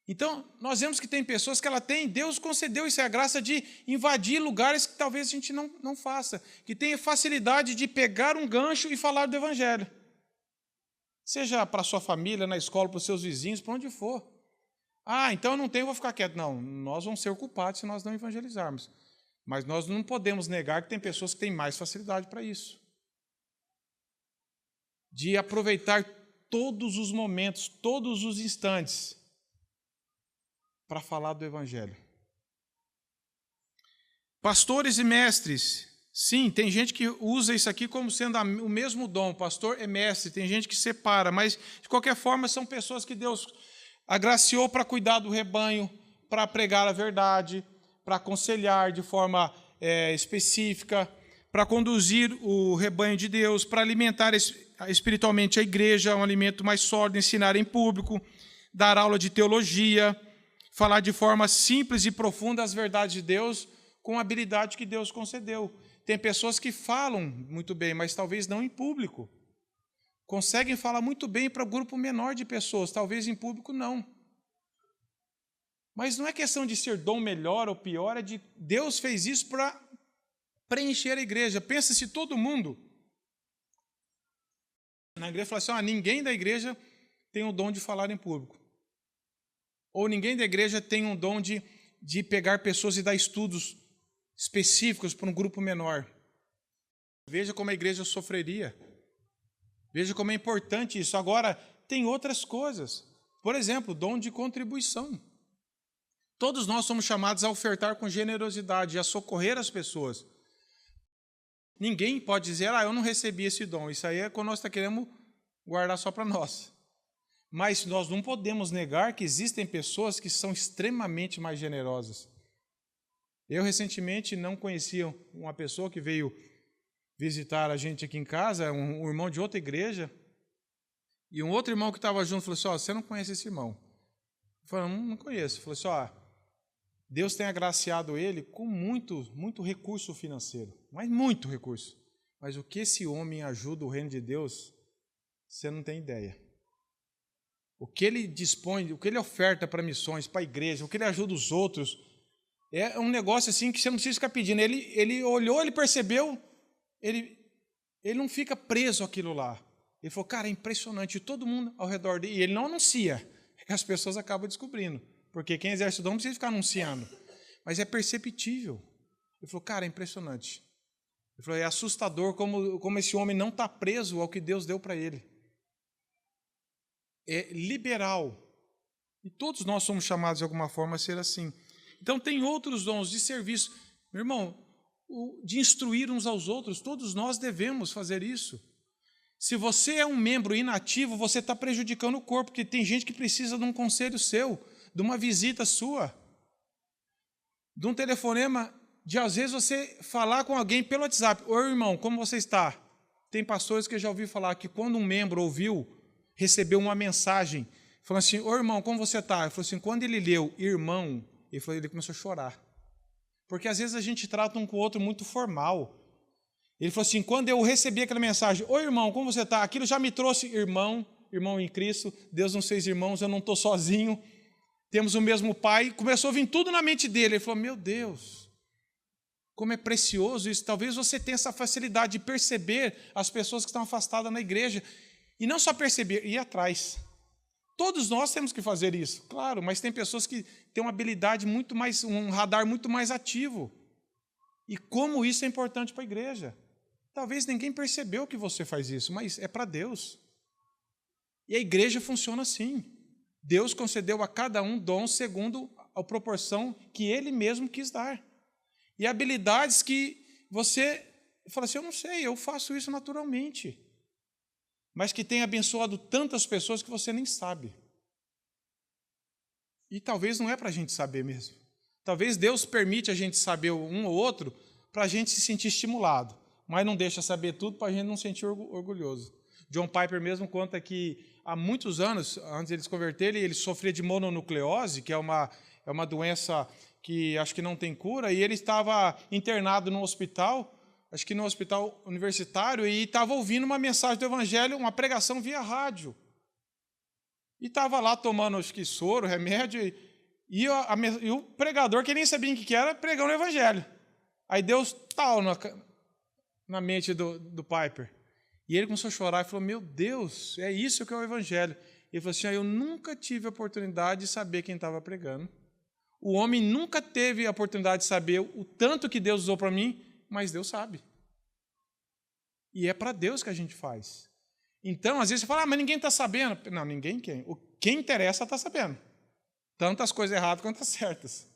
Então, nós vemos que tem pessoas que ela tem, Deus concedeu isso, é a graça de invadir lugares que talvez a gente não faça, que tenha facilidade de pegar um gancho e falar do evangelho. Seja para a sua família, na escola, para os seus vizinhos, para onde for. Ah, então eu não tenho, eu vou ficar quieto. Não, nós vamos ser culpados se nós não evangelizarmos. Mas nós não podemos negar que tem pessoas que têm mais facilidade para isso. De aproveitar todos os momentos, todos os instantes, para falar do evangelho. Pastores e mestres. Sim, tem gente que usa isso aqui como sendo o mesmo dom. Pastor é mestre, tem gente que separa, mas de qualquer forma são pessoas que Deus agraciou para cuidar do rebanho, para pregar a verdade, para aconselhar de forma específica, para conduzir o rebanho de Deus, para alimentar espiritualmente a igreja, um alimento mais sólido, ensinar em público, dar aula de teologia, falar de forma simples e profunda as verdades de Deus com a habilidade que Deus concedeu. Tem pessoas que falam muito bem, mas talvez não em público. Conseguem falar muito bem para um grupo menor de pessoas, talvez em público não. Mas não é questão de ser dom melhor ou pior, é de Deus fez isso para preencher a igreja. Pensa se todo mundo na igreja fala assim, ninguém da igreja tem o dom de falar em público. Ou ninguém da igreja tem um dom de pegar pessoas e dar estudos específicos para um grupo menor. Veja como a igreja sofreria. Veja como é importante isso. Agora, tem outras coisas. Por exemplo, dom de contribuição. Todos nós somos chamados a ofertar com generosidade, a socorrer as pessoas. Ninguém pode dizer, eu não recebi esse dom. Isso aí é quando nós queremos guardar só para nós. Mas nós não podemos negar que existem pessoas que são extremamente mais generosas. Eu, recentemente, não conhecia uma pessoa que veio visitar a gente aqui em casa, um irmão de outra igreja, e um outro irmão que estava junto falou assim, você não conhece esse irmão? Eu falei, não conheço. Ele falou assim, Deus tem agraciado ele com muito recurso financeiro, mas muito recurso. Mas o que esse homem ajuda o reino de Deus, você não tem ideia. O que ele dispõe, o que ele oferta para missões, para a igreja, o que ele ajuda os outros, é um negócio assim que você não precisa ficar pedindo. Ele olhou, ele percebeu, ele não fica preso àquilo lá. Ele falou, cara, é impressionante, todo mundo ao redor dele, e ele não anuncia, é que as pessoas acabam descobrindo. porque quem exerce o dom não precisa ficar anunciando, mas é perceptível. Ele falou, cara, é impressionante. Ele falou, é assustador como esse homem não está preso ao que Deus deu para ele. É liberal. E todos nós somos chamados de alguma forma a ser assim. Então tem outros dons de serviço. Meu irmão, de instruir uns aos outros, todos nós devemos fazer isso. Se você é um membro inativo, você está prejudicando o corpo, porque tem gente que precisa de um conselho seu, de uma visita sua, de um telefonema, de às vezes você falar com alguém pelo WhatsApp. Oi, irmão, como você está? Tem pastores que eu já ouvi falar que quando um membro recebeu uma mensagem, falando assim, oi, irmão, como você está? Ele falou assim, quando ele leu irmão, ele começou a chorar. Porque às vezes a gente trata um com o outro muito formal. Ele falou assim, quando eu recebi aquela mensagem, oi, irmão, como você está? Aquilo já me trouxe irmão em Cristo, Deus nos fez irmãos, eu não estou sozinho, temos o mesmo Pai. Começou a vir tudo na mente dele. Ele falou, meu Deus, como é precioso isso. Talvez você tenha essa facilidade de perceber as pessoas que estão afastadas na igreja. E não só perceber, ir atrás. Todos nós temos que fazer isso, claro, mas tem pessoas que têm uma habilidade muito mais, um radar muito mais ativo. E como isso é importante para a igreja. Talvez ninguém percebeu que você faz isso, mas é para Deus. E a igreja funciona assim. Deus concedeu a cada um dons segundo a proporção que Ele mesmo quis dar. E habilidades que você fala assim, eu não sei, eu faço isso naturalmente. Mas que tem abençoado tantas pessoas que você nem sabe. E talvez não é para a gente saber mesmo. Talvez Deus permite a gente saber um ou outro para a gente se sentir estimulado. Mas não deixa saber tudo para a gente não se sentir orgulhoso. John Piper mesmo conta que há muitos anos, antes de ele se converter, ele sofria de mononucleose, que é uma doença que acho que não tem cura, e ele estava internado no hospital, acho que no hospital universitário, e estava ouvindo uma mensagem do Evangelho, uma pregação via rádio. E estava lá tomando, acho que soro, remédio, e o pregador, que nem sabia o que era, pregando o Evangelho. Aí Deus tal na mente do Piper. E ele começou a chorar e falou, meu Deus, é isso que é o Evangelho. Ele falou assim, eu nunca tive a oportunidade de saber quem estava pregando. O homem nunca teve a oportunidade de saber o tanto que Deus usou para mim, mas Deus sabe. E é para Deus que a gente faz. Então, às vezes você fala, mas ninguém está sabendo. Não, ninguém quem. Quem interessa está sabendo. Tanto as coisas erradas quanto as certas.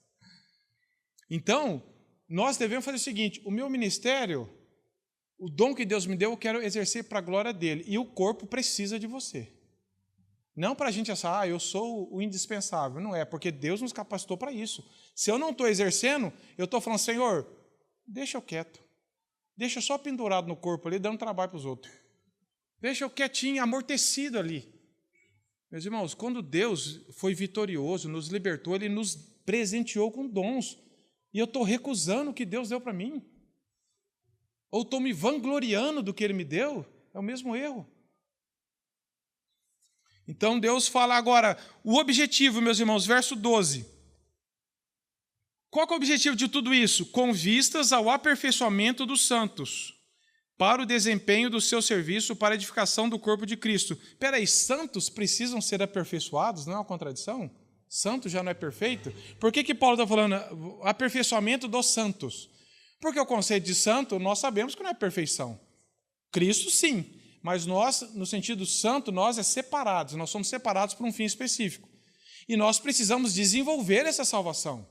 Então, nós devemos fazer o seguinte, o meu ministério, o dom que Deus me deu, eu quero exercer para a glória dele. E o corpo precisa de você. Não para a gente achar, eu sou o indispensável. Não é, porque Deus nos capacitou para isso. Se eu não estou exercendo, eu estou falando, Senhor, deixa eu quieto. Deixa eu só pendurado no corpo ali, dando trabalho para os outros. Deixa eu quietinho, amortecido ali. Meus irmãos, quando Deus foi vitorioso, nos libertou, Ele nos presenteou com dons. E eu estou recusando o que Deus deu para mim. Ou estou me vangloriando do que Ele me deu. É o mesmo erro. Então Deus fala agora, o objetivo, meus irmãos, verso 12. Qual é o objetivo de tudo isso? Com vistas ao aperfeiçoamento dos santos, para o desempenho do seu serviço, para a edificação do corpo de Cristo. Espera aí, santos precisam ser aperfeiçoados? Não é uma contradição? Santo já não é perfeito? Por que Paulo está falando aperfeiçoamento dos santos? Porque o conceito de santo, nós sabemos que não é perfeição. Cristo, sim. Mas nós, no sentido santo, nós é separados. Nós somos separados por um fim específico. E nós precisamos desenvolver essa salvação.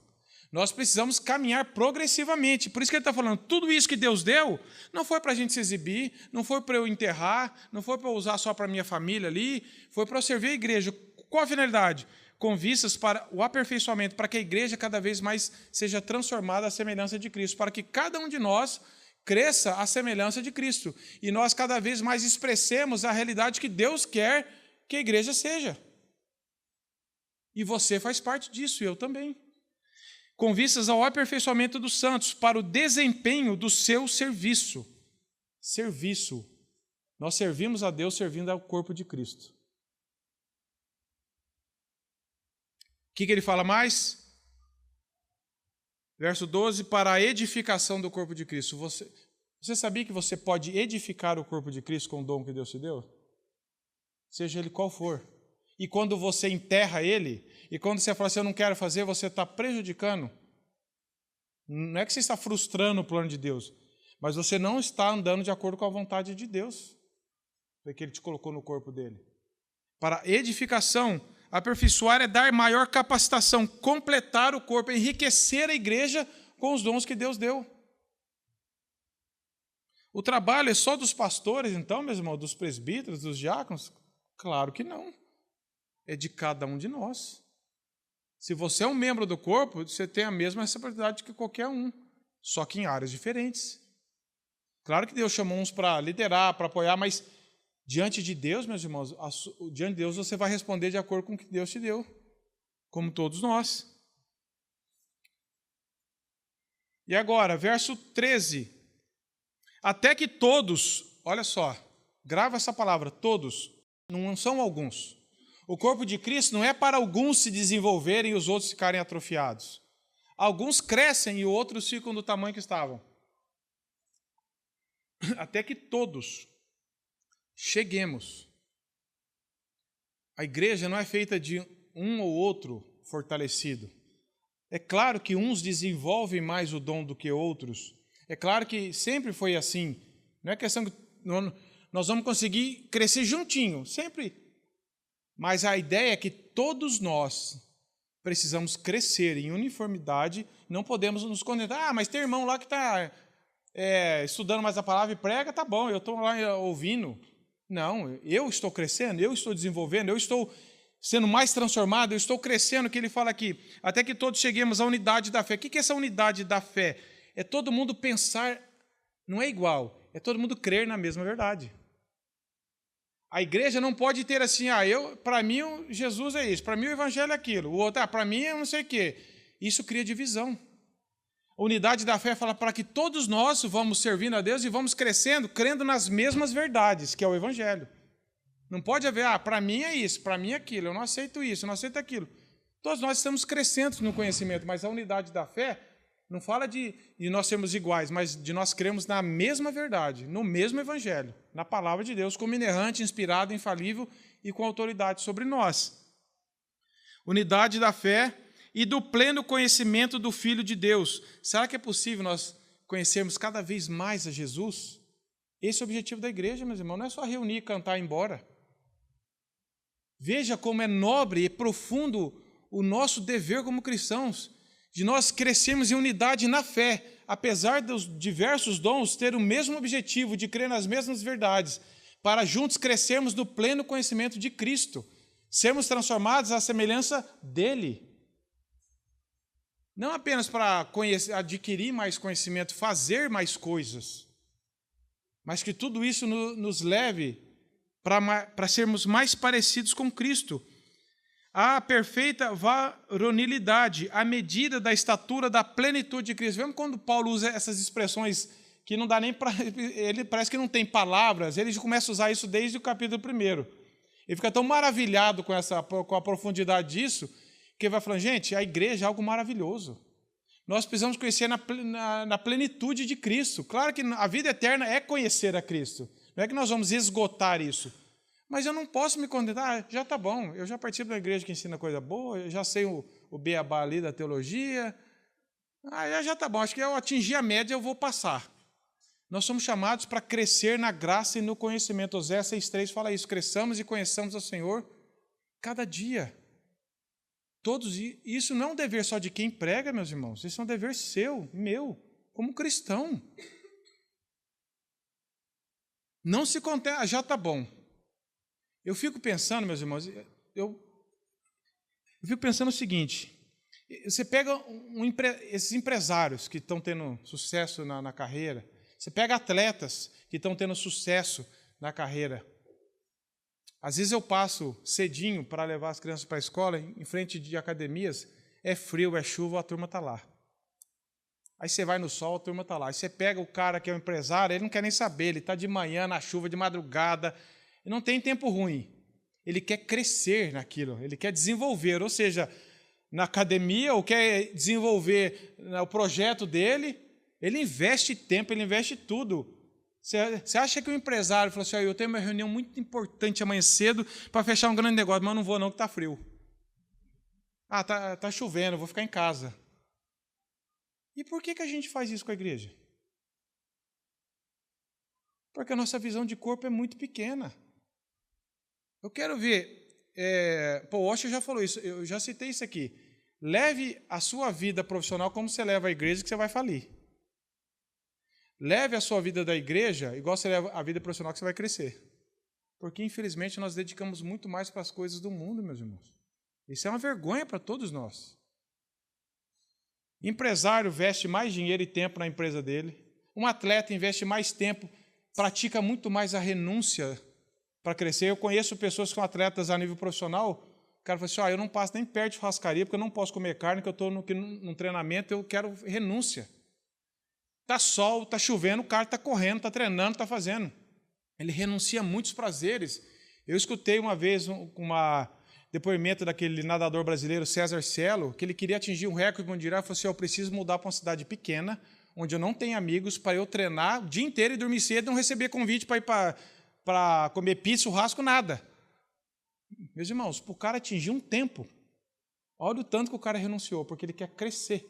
Nós precisamos caminhar progressivamente. Por isso que ele está falando, tudo isso que Deus deu, não foi para a gente se exibir, não foi para eu enterrar, não foi para eu usar só para a minha família ali, foi para eu servir a igreja. Qual a finalidade? Com vistas para o aperfeiçoamento, para que a igreja cada vez mais seja transformada à semelhança de Cristo, para que cada um de nós cresça à semelhança de Cristo. E nós cada vez mais expressemos a realidade que Deus quer que a igreja seja. E você faz parte disso, e eu também. Com vistas ao aperfeiçoamento dos santos, para o desempenho do seu serviço. Serviço. Nós servimos a Deus servindo ao corpo de Cristo. O que ele fala mais? Verso 12, para a edificação do corpo de Cristo. Você sabia que você pode edificar o corpo de Cristo com o dom que Deus te deu? Seja ele qual for. e quando você enterra ele, e quando você fala assim, eu não quero fazer, você está prejudicando. Não é que você está frustrando o plano de Deus, mas você não está andando de acordo com a vontade de Deus, porque Ele te colocou no corpo dele. Para edificação, aperfeiçoar é dar maior capacitação, completar o corpo, enriquecer a igreja com os dons que Deus deu. O trabalho é só dos pastores, então, meus irmãos, dos presbíteros, dos diáconos? Claro que não. É de cada um de nós. Se você é um membro do corpo, você tem a mesma responsabilidade que qualquer um, só que em áreas diferentes. Claro que Deus chamou uns para liderar, para apoiar, mas diante de Deus, meus irmãos, diante de Deus você vai responder de acordo com o que Deus te deu, como todos nós. E agora, verso 13. Até que todos, olha só, grava essa palavra, todos, não são alguns. O corpo de Cristo não é para alguns se desenvolverem e os outros ficarem atrofiados. Alguns crescem e outros ficam do tamanho que estavam. Até que todos cheguemos. A igreja não é feita de um ou outro fortalecido. É claro que uns desenvolvem mais o dom do que outros. É claro que sempre foi assim. Não é questão que nós vamos conseguir crescer juntinho, sempre. Mas a ideia é que todos nós precisamos crescer em uniformidade, não podemos nos contentar. Ah, mas tem irmão lá que está estudando mais a palavra e prega, tá bom, eu estou lá ouvindo. Não, eu estou crescendo, eu estou desenvolvendo, eu estou sendo mais transformado, eu estou crescendo, que ele fala aqui, até que todos cheguemos à unidade da fé. O que é essa unidade da fé? É todo mundo pensar, não é igual, é todo mundo crer na mesma verdade. A igreja não pode ter assim, para mim Jesus é isso, para mim o evangelho é aquilo, o outro, para mim é não sei o quê. Isso cria divisão. A unidade da fé fala para que todos nós vamos servindo a Deus e vamos crescendo, crendo nas mesmas verdades, que é o evangelho. Não pode haver, para mim é isso, para mim é aquilo, eu não aceito isso, eu não aceito aquilo. Todos nós estamos crescendo no conhecimento, mas a unidade da fé não fala de nós sermos iguais, mas de nós cremos na mesma verdade, no mesmo evangelho, na palavra de Deus, como inerrante, inspirado, infalível e com autoridade sobre nós. Unidade da fé e do pleno conhecimento do Filho de Deus. Será que é possível nós conhecermos cada vez mais a Jesus? Esse é o objetivo da igreja, meus irmãos, não é só reunir, cantar e ir embora. Veja como é nobre e profundo o nosso dever como cristãos, de nós crescermos em unidade na fé, apesar dos diversos dons ter o mesmo objetivo de crer nas mesmas verdades, para juntos crescermos no pleno conhecimento de Cristo, sermos transformados à semelhança dele. Não apenas para adquirir mais conhecimento, fazer mais coisas, mas que tudo isso nos leve para sermos mais parecidos com Cristo. A perfeita varonilidade, a medida da estatura da plenitude de Cristo. Vemos quando Paulo usa essas expressões que não dá nem para... Ele parece que não tem palavras, ele começa a usar isso desde o capítulo 1. Ele fica tão maravilhado com a profundidade disso, que ele vai falando, gente, a igreja é algo maravilhoso. Nós precisamos conhecer na plenitude de Cristo. Claro que a vida eterna é conhecer a Cristo. Não é que nós vamos esgotar isso. Mas eu não posso me contentar, já está bom, eu já participo da igreja que ensina coisa boa, eu já sei o beabá ali da teologia, já está bom, acho que eu atingir a média, eu vou passar. Nós somos chamados para crescer na graça e no conhecimento. Oséias 6,3 fala isso, cresçamos e conheçamos o Senhor cada dia. Todos, isso não é um dever só de quem prega, meus irmãos, isso é um dever seu, meu, como cristão. Não se contenta, já está bom. Eu fico pensando, meus irmãos, eu fico pensando o seguinte, você pega esses empresários que estão tendo sucesso na carreira, você pega atletas que estão tendo sucesso na carreira. Às vezes eu passo cedinho para levar as crianças para a escola, em frente de academias, é frio, é chuva, a turma está lá. Aí você vai no sol, a turma está lá. Aí você pega o cara que é o empresário, ele não quer nem saber, ele está de manhã, na chuva, de madrugada, e não tem tempo ruim. Ele quer crescer naquilo, ele quer desenvolver, ou seja, na academia, ou quer desenvolver o projeto dele, ele investe tempo, ele investe tudo Você acha que o empresário falou assim, eu tenho uma reunião muito importante amanhã cedo para fechar um grande negócio, mas não vou não, que está frio. Ah, tá chovendo, vou ficar em casa. E por que a gente faz isso com a igreja? Porque a nossa visão de corpo é muito pequena. Eu quero ver, o Osho já falou isso, eu já citei isso aqui. Leve a sua vida profissional como você leva a igreja, que você vai falir. Leve a sua vida da igreja igual você leva a vida profissional, que você vai crescer. Porque, infelizmente, nós dedicamos muito mais para as coisas do mundo, meus irmãos. Isso é uma vergonha para todos nós. Empresário veste mais dinheiro e tempo na empresa dele. Um atleta investe mais tempo, pratica muito mais a renúncia para crescer. Eu conheço pessoas que são atletas a nível profissional. O cara fala assim, eu não passo nem perto de churrascaria, porque eu não posso comer carne, que eu estou num treinamento, eu quero renúncia. Está sol, está chovendo, o cara está correndo, está treinando, está fazendo. Ele renuncia a muitos prazeres. Eu escutei uma vez depoimento daquele nadador brasileiro, César Cielo, que ele queria atingir um recorde mundial, ele falou assim, eu preciso mudar para uma cidade pequena, onde eu não tenho amigos, para eu treinar o dia inteiro e dormir cedo, não receber convite para ir para comer pizza, churrasco, nada. Meus irmãos, para o cara atingir um tempo, olha o tanto que o cara renunciou, porque ele quer crescer.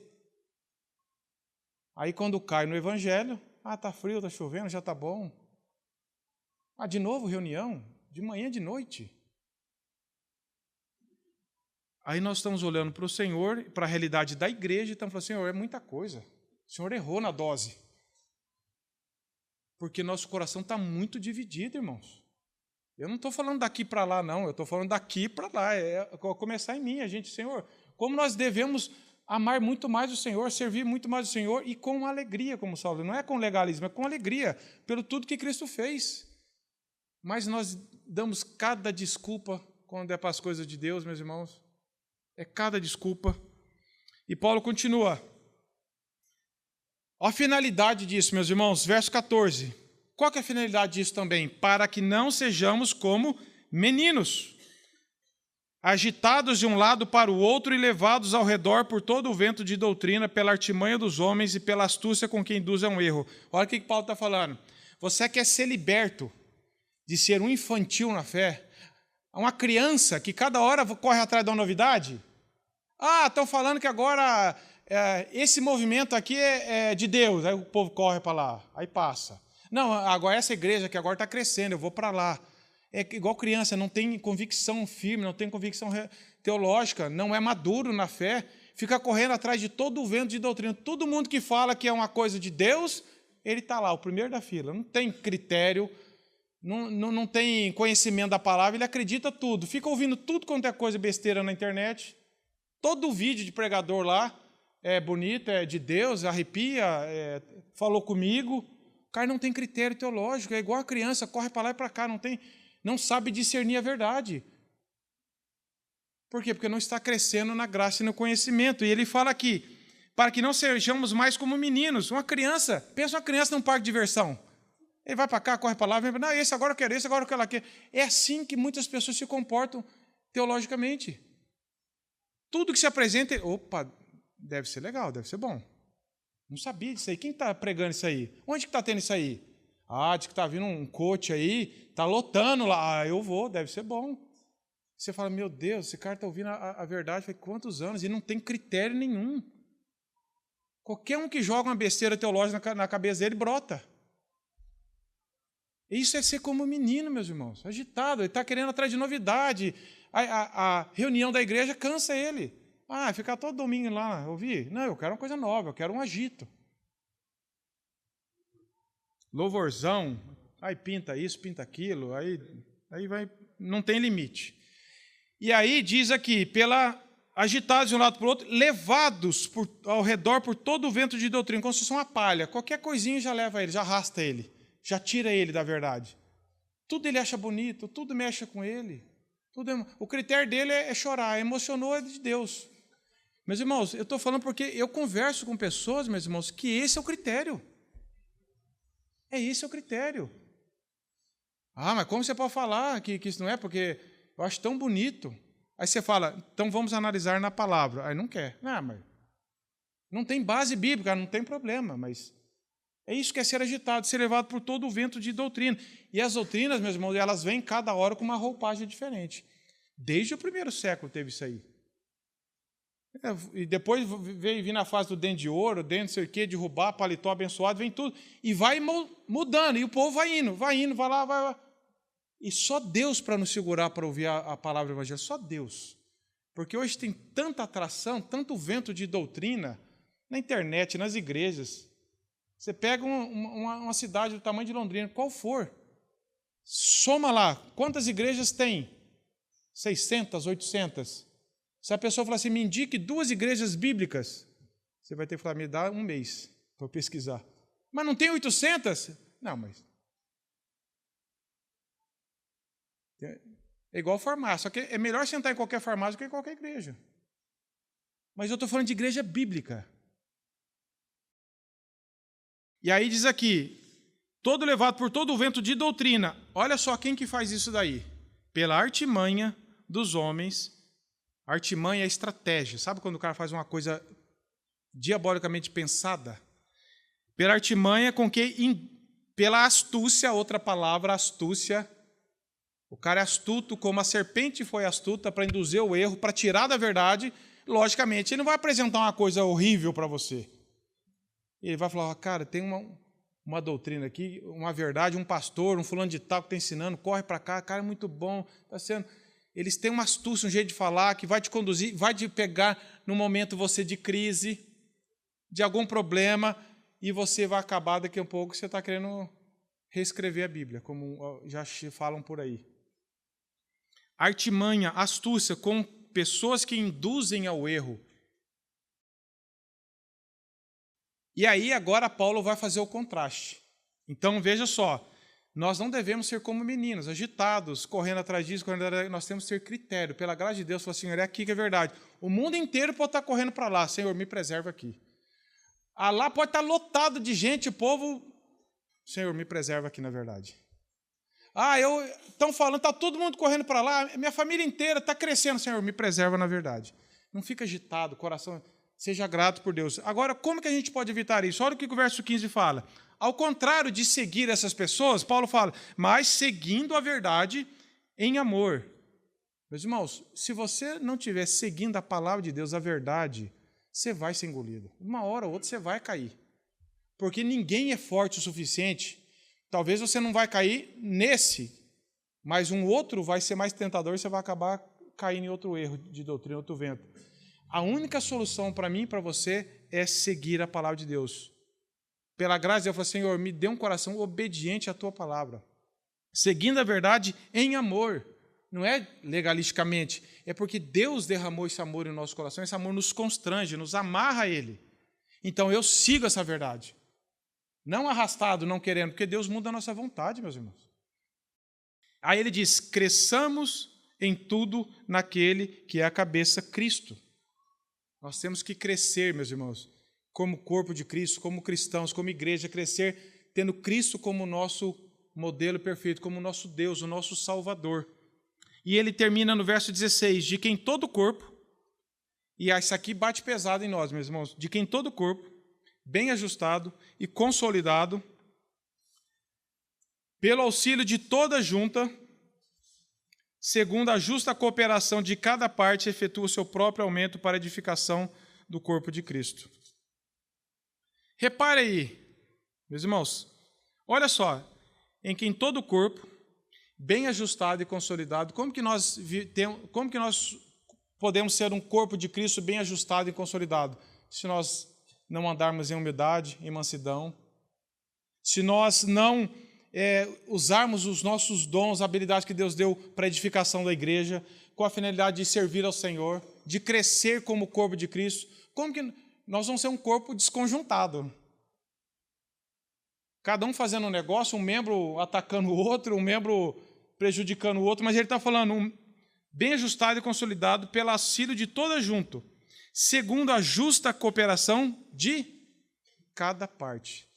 Aí quando cai no evangelho, está frio, está chovendo, já está bom. De novo reunião, de manhã e de noite. Aí nós estamos olhando para o Senhor, para a realidade da igreja, e estamos falando, Senhor, é muita coisa. O Senhor errou na dose. Porque nosso coração está muito dividido, irmãos. Eu não estou falando daqui para lá, não. Eu estou falando daqui para lá. É começar em mim, a gente, Senhor. Como nós devemos amar muito mais o Senhor, servir muito mais o Senhor e com alegria, como Saulo. Não é com legalismo, é com alegria, pelo tudo que Cristo fez. Mas nós damos cada desculpa quando é para as coisas de Deus, meus irmãos. É cada desculpa. E Paulo continua. A finalidade disso, meus irmãos, verso 14. Qual que é a finalidade disso também? Para que não sejamos como meninos, agitados de um lado para o outro e levados ao redor por todo o vento de doutrina, pela artimanha dos homens e pela astúcia com que induz a um erro. Olha o que Paulo está falando. Você quer ser liberto de ser um infantil na fé? Uma criança que cada hora corre atrás da novidade? Estão falando que agora esse movimento aqui é de Deus. Aí o povo corre para lá, aí passa. Não, agora essa igreja que agora está crescendo, eu vou para lá. É igual criança, não tem convicção firme, não tem convicção teológica, não é maduro na fé, fica correndo atrás de todo o vento de doutrina. Todo mundo que fala que é uma coisa de Deus, ele está lá, o primeiro da fila. Não tem critério, não tem conhecimento da palavra, ele acredita tudo. Fica ouvindo tudo quanto é coisa besteira na internet. Todo vídeo de pregador lá é bonito, é de Deus, arrepia, falou comigo. O cara não tem critério teológico, é igual a criança, corre para lá e para cá, não sabe discernir a verdade. Por quê? Porque não está crescendo na graça e no conhecimento. E ele fala aqui, para que não sejamos mais como meninos. Uma criança, pensa uma criança num parque de diversão. Ele vai para cá, corre para lá, vem para lá, esse agora eu quero, esse agora eu quero aquele. É assim que muitas pessoas se comportam teologicamente. Tudo que se apresenta, deve ser legal, deve ser bom. Não sabia disso aí. Quem está pregando isso aí? Onde que está tendo isso aí? Diz que está vindo um coach aí, está lotando lá. Eu vou, deve ser bom. Você fala, meu Deus, esse cara está ouvindo a verdade faz quantos anos? E não tem critério nenhum. Qualquer um que joga uma besteira teológica na cabeça dele, brota. Isso é ser como um menino, meus irmãos, agitado. Ele está querendo atrás de novidade. A reunião da igreja cansa ele. Ficar todo domingo lá, ouvir? Não, eu quero uma coisa nova, eu quero um agito. Louvorzão, aí pinta isso, pinta aquilo, aí vai, não tem limite. E aí diz aqui, agitados de um lado para o outro, levados ao redor por todo o vento de doutrina, como se fosse uma palha. Qualquer coisinha já leva ele, já arrasta ele, já tira ele da verdade. Tudo ele acha bonito, tudo mexe com ele. O critério dele é chorar, emocionou é de Deus. Meus irmãos, eu estou falando porque eu converso com pessoas, meus irmãos, que esse é o critério. Esse é o critério. Mas como você pode falar que isso não é? Porque eu acho tão bonito. Aí você fala, então vamos analisar na palavra. Aí não quer. Mas não tem base bíblica, não tem problema, mas É isso que é ser agitado, ser levado por todo o vento de doutrina. E as doutrinas, meus irmãos, elas vêm cada hora com uma roupagem diferente. Desde o primeiro século teve isso aí. E depois veio vir na fase do dente de ouro, dente não sei o quê, de roubar, paletó abençoado, vem tudo. E vai mudando, e o povo vai indo, vai lá, vai lá. E só Deus para nos segurar para ouvir a palavra do Evangelho, só Deus. Porque hoje tem tanta atração, tanto vento de doutrina, na internet, nas igrejas. Você pega uma cidade do tamanho de Londrina, qual for, soma lá, quantas igrejas tem? 600, 800. Se a pessoa falar assim, me indique 2 igrejas bíblicas, você vai ter que falar, me dá um mês para pesquisar. Mas não tem 800? Não, mas... É igual farmácia, só que é melhor sentar em qualquer farmácia do que em qualquer igreja. Mas eu estou falando de igreja bíblica. E aí diz aqui, todo levado por todo o vento de doutrina. Olha só quem que faz isso daí. Pela artimanha dos homens. Artimanha é estratégia. Sabe quando o cara faz uma coisa diabolicamente pensada? Pela artimanha com que... Pela astúcia, outra palavra, astúcia. O cara é astuto, como a serpente foi astuta para induzir o erro, para tirar da verdade. Logicamente, ele não vai apresentar uma coisa horrível para você. Ele vai falar, cara, tem uma doutrina aqui, uma verdade, um pastor, um fulano de tal que está ensinando, corre para cá, cara, é muito bom, está sendo... Eles têm uma astúcia, um jeito de falar que vai te conduzir, vai te pegar no momento você de crise, de algum problema, e você vai acabar daqui a pouco, você está querendo reescrever a Bíblia, como já falam por aí. Artimanha, astúcia, com pessoas que induzem ao erro. E aí agora Paulo vai fazer o contraste. Então veja só, nós não devemos ser como meninos, agitados, correndo atrás disso, nós temos que ter critério. Pela graça de Deus, falar, Senhor, é aqui que é verdade. O mundo inteiro pode estar correndo para lá, Senhor, me preserva aqui. Lá pode estar lotado de gente, o povo, Senhor, me preserva aqui na verdade. Estão falando, está todo mundo correndo para lá, minha família inteira está crescendo, Senhor, me preserva na verdade. Não fica agitado, coração, seja grato por Deus. Agora, como que a gente pode evitar isso? Olha o que o verso 15 fala. Ao contrário de seguir essas pessoas, Paulo fala, mas seguindo a verdade em amor. Meus irmãos, se você não estiver seguindo a palavra de Deus, a verdade, você vai ser engolido. Uma hora ou outra você vai cair. Porque ninguém é forte o suficiente. Talvez você não vai cair nesse, mas um outro vai ser mais tentador e você vai acabar caindo em outro erro de doutrina, outro vento. A única solução para mim e para você é seguir a palavra de Deus. Pela graça, eu falo, Senhor, me dê um coração obediente à tua palavra. Seguindo a verdade em amor. Não é legalisticamente, é porque Deus derramou esse amor em nosso coração, esse amor nos constrange, nos amarra a Ele. Então eu sigo essa verdade. Não arrastado, não querendo, porque Deus muda a nossa vontade, meus irmãos. Aí ele diz, cresçamos em tudo naquele que é a cabeça, Cristo. Nós temos que crescer, meus irmãos, como corpo de Cristo, como cristãos, como igreja, crescer tendo Cristo como nosso modelo perfeito, como nosso Deus, o nosso Salvador. E ele termina no verso 16, de quem todo o corpo, e isso aqui bate pesado em nós, meus irmãos, de quem todo o corpo, bem ajustado e consolidado, pelo auxílio de toda a junta, segundo a justa cooperação de cada parte, efetua o seu próprio aumento para a edificação do corpo de Cristo. Repare aí, meus irmãos, olha só, em quem todo o corpo, bem ajustado e consolidado, como que nós podemos ser um corpo de Cristo bem ajustado e consolidado? Se nós não andarmos em humildade, em mansidão, se nós não usarmos os nossos dons, habilidades que Deus deu para a edificação da igreja, com a finalidade de servir ao Senhor, de crescer como corpo de Cristo, como que nós vamos ser um corpo desconjuntado? Cada um fazendo um negócio, um membro atacando o outro, um membro prejudicando o outro, mas ele está falando bem ajustado e consolidado pelo auxílio de toda junto, segundo a justa cooperação de cada parte.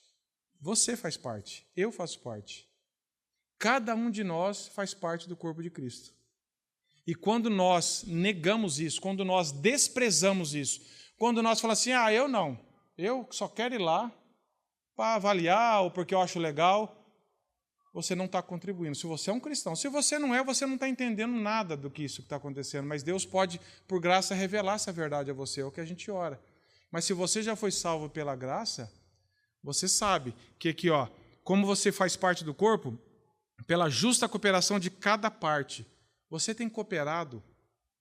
Você faz parte, eu faço parte. Cada um de nós faz parte do corpo de Cristo. E quando nós negamos isso, quando nós desprezamos isso, quando nós falamos assim, eu não, eu só quero ir lá, para avaliar ou porque eu acho legal, você não está contribuindo. Se você é um cristão, se você não é, você não está entendendo nada do que isso está acontecendo, mas Deus pode, por graça, revelar essa verdade a você, é o que a gente ora. Mas se você já foi salvo pela graça, você sabe que aqui, como você faz parte do corpo, pela justa cooperação de cada parte, você tem cooperado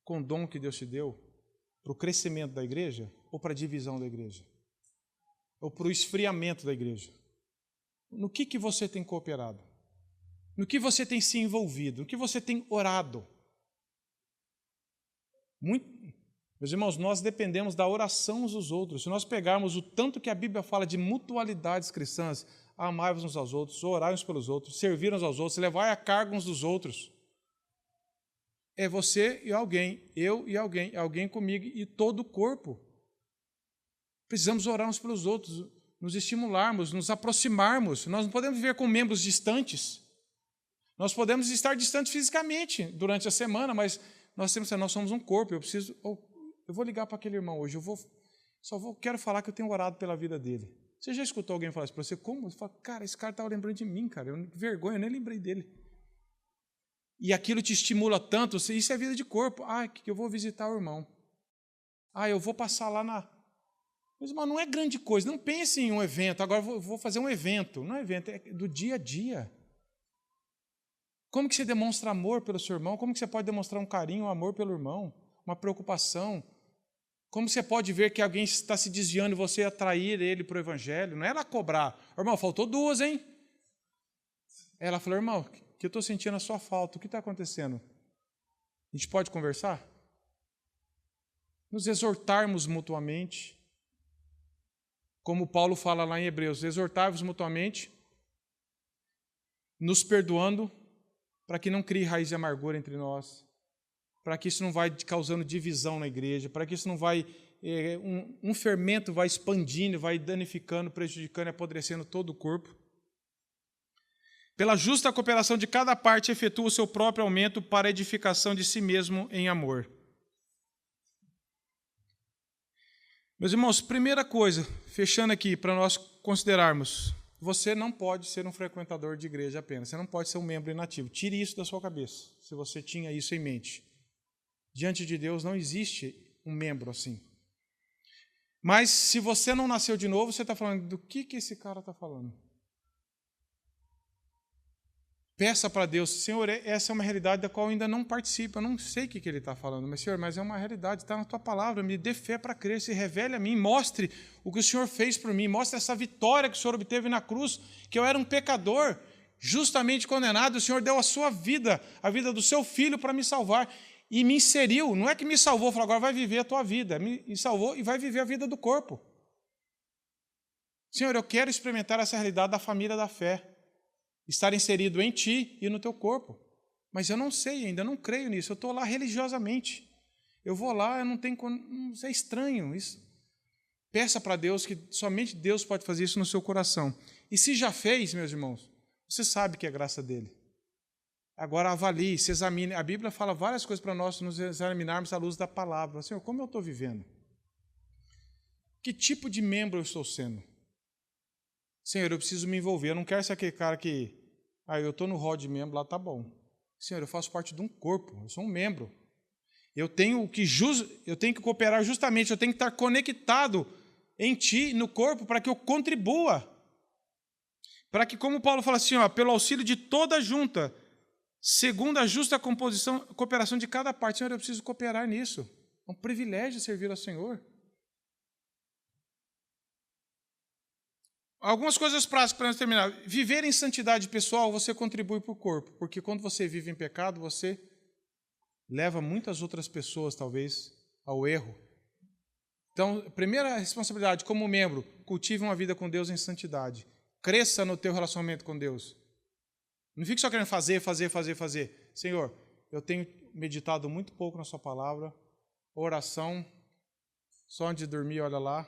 com o dom que Deus te deu para o crescimento da igreja ou para a divisão da igreja? Ou para o esfriamento da igreja? No que você tem cooperado? No que você tem se envolvido? No que você tem orado? Meus irmãos, nós dependemos da oração uns dos outros. Se nós pegarmos o tanto que a Bíblia fala de mutualidades cristãs, amai-vos uns aos outros, orai uns pelos outros, servir uns aos outros, levar a carga uns dos outros. É você e alguém, eu e alguém comigo e todo o corpo. Precisamos orar uns pelos outros, nos estimularmos, nos aproximarmos. Nós não podemos viver com membros distantes. Nós podemos estar distantes fisicamente durante a semana, mas nós somos um corpo. Eu vou ligar para aquele irmão hoje, quero falar que eu tenho orado pela vida dele. Você já escutou alguém falar isso para você? Como? Você fala, cara, esse cara estava lembrando de mim, cara. Vergonha, eu nem lembrei dele. E aquilo te estimula tanto, isso é vida de corpo. Que eu vou visitar o irmão. Eu vou passar lá na... Mas, irmão, não é grande coisa, não pense em um evento, agora vou fazer um evento. Não é evento, é do dia a dia. Como que você demonstra amor pelo seu irmão? Como que você pode demonstrar um carinho, um amor pelo irmão? Uma preocupação? Como você pode ver que alguém está se desviando e você atrair ele para o evangelho? Não é ela cobrar. Irmão, faltou 2, hein? Ela falou, irmão, que eu estou sentindo a sua falta. O que está acontecendo? A gente pode conversar? Nos exortarmos mutuamente. Como Paulo fala lá em Hebreus, exortai-vos mutuamente, nos perdoando, para que não crie raiz de amargura entre nós, para que isso não vai causando divisão na igreja, para que isso não vai, um fermento vai expandindo, vai danificando, prejudicando e apodrecendo todo o corpo. Pela justa cooperação de cada parte, efetua o seu próprio aumento para a edificação de si mesmo em amor. Meus irmãos, primeira coisa, fechando aqui para nós considerarmos, você não pode ser um frequentador de igreja apenas, você não pode ser um membro inativo. Tire isso da sua cabeça, se você tinha isso em mente. Diante de Deus não existe um membro assim. Mas se você não nasceu de novo, você está falando, do que esse cara está falando? Peça para Deus, Senhor, essa é uma realidade da qual eu ainda não participo, eu não sei o que ele está falando, mas, Senhor, mas é uma realidade, está na Tua palavra, me dê fé para crer, se revele a mim, mostre o que o Senhor fez por mim, mostre essa vitória que o Senhor obteve na cruz, que eu era um pecador, justamente condenado, o Senhor deu a sua vida, a vida do seu Filho para me salvar, e me inseriu, não é que me salvou, falou, agora vai viver a tua vida, me salvou e vai viver a vida do corpo. Senhor, eu quero experimentar essa realidade da família da fé, estar inserido em ti e no teu corpo. Mas eu não sei ainda, eu não creio nisso. Eu estou lá religiosamente. Eu vou lá, eu não tenho... Isso é estranho. Isso. Peça para Deus que somente Deus pode fazer isso no seu coração. E se já fez, meus irmãos, você sabe que é graça dele. Agora avalie, se examine. A Bíblia fala várias coisas para nós nos examinarmos à luz da palavra. Senhor, como eu estou vivendo? Que tipo de membro eu estou sendo? Senhor, eu preciso me envolver. Eu não quero ser aquele cara que... eu estou no rol de membro, lá tá bom. Senhor, eu faço parte de um corpo, eu sou um membro. Eu tenho que cooperar justamente, eu tenho que estar conectado em ti, no corpo, para que eu contribua. Para que, como Paulo fala assim, pelo auxílio de toda a junta, segundo a justa cooperação de cada parte. Senhor, eu preciso cooperar nisso. É um privilégio servir ao Senhor. Algumas coisas práticas para nós terminar. Viver em santidade pessoal, você contribui para o corpo, porque quando você vive em pecado, você leva muitas outras pessoas, talvez, ao erro. Então, primeira responsabilidade, como membro, cultive uma vida com Deus em santidade. Cresça no teu relacionamento com Deus. Não fique só querendo fazer. Senhor, eu tenho meditado muito pouco na sua palavra, oração, só antes de dormir, olha lá.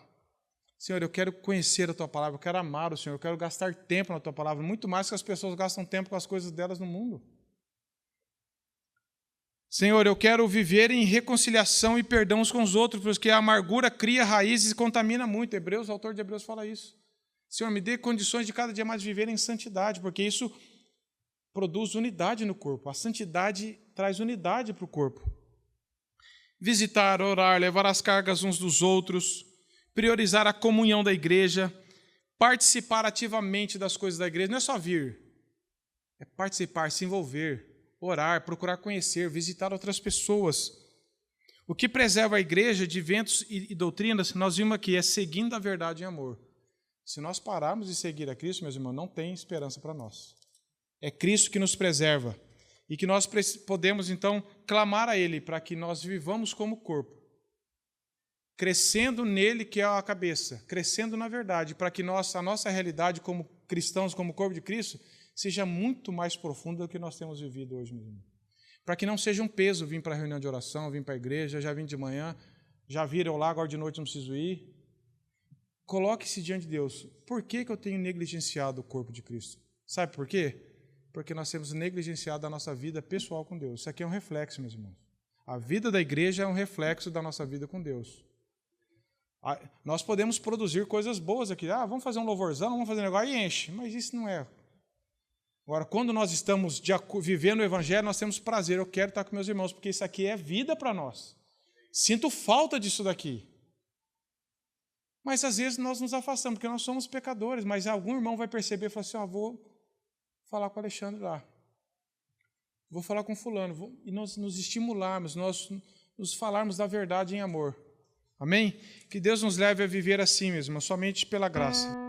Senhor, eu quero conhecer a Tua palavra, eu quero amar o Senhor, eu quero gastar tempo na Tua palavra, muito mais que as pessoas gastam tempo com as coisas delas no mundo. Senhor, eu quero viver em reconciliação e perdão uns com os outros, porque a amargura cria raízes e contamina muito. O autor de Hebreus fala isso. Senhor, me dê condições de cada dia mais viver em santidade, porque isso produz unidade no corpo. A santidade traz unidade para o corpo. Visitar, orar, levar as cargas uns dos outros, priorizar a comunhão da igreja, participar ativamente das coisas da igreja. Não é só vir, é participar, se envolver, orar, procurar conhecer, visitar outras pessoas. O que preserva a igreja de ventos e doutrinas, nós vimos aqui, é seguindo a verdade em amor. Se nós pararmos de seguir a Cristo, meus irmãos, não tem esperança para nós. É Cristo que nos preserva e que nós podemos, então, clamar a Ele para que nós vivamos como corpo, crescendo nele, que é a cabeça, crescendo na verdade, para que a nossa realidade como cristãos, como corpo de Cristo, seja muito mais profunda do que nós temos vivido hoje mesmo. Para que não seja um peso vir para a reunião de oração, vir para a igreja, já vim de manhã, já viram lá, agora de noite não preciso ir. Coloque-se diante de Deus. Por que eu tenho negligenciado o corpo de Cristo? Sabe por quê? Porque nós temos negligenciado a nossa vida pessoal com Deus. Isso aqui é um reflexo, meus irmãos. A vida da igreja é um reflexo da nossa vida com Deus. Nós podemos produzir coisas boas aqui. Vamos fazer um louvorzão, vamos fazer um negócio e enche. Mas isso não é. Agora, quando nós estamos vivendo o Evangelho, nós temos prazer. Eu quero estar com meus irmãos, porque isso aqui é vida para nós. Sinto falta disso daqui. Mas, às vezes, nós nos afastamos, porque nós somos pecadores. Mas algum irmão vai perceber e falar assim, vou falar com o Alexandre lá. Vou falar com fulano. E nós nos estimularmos, nós nos falarmos da verdade em amor. Amém? Que Deus nos leve a viver assim mesmo, somente pela graça.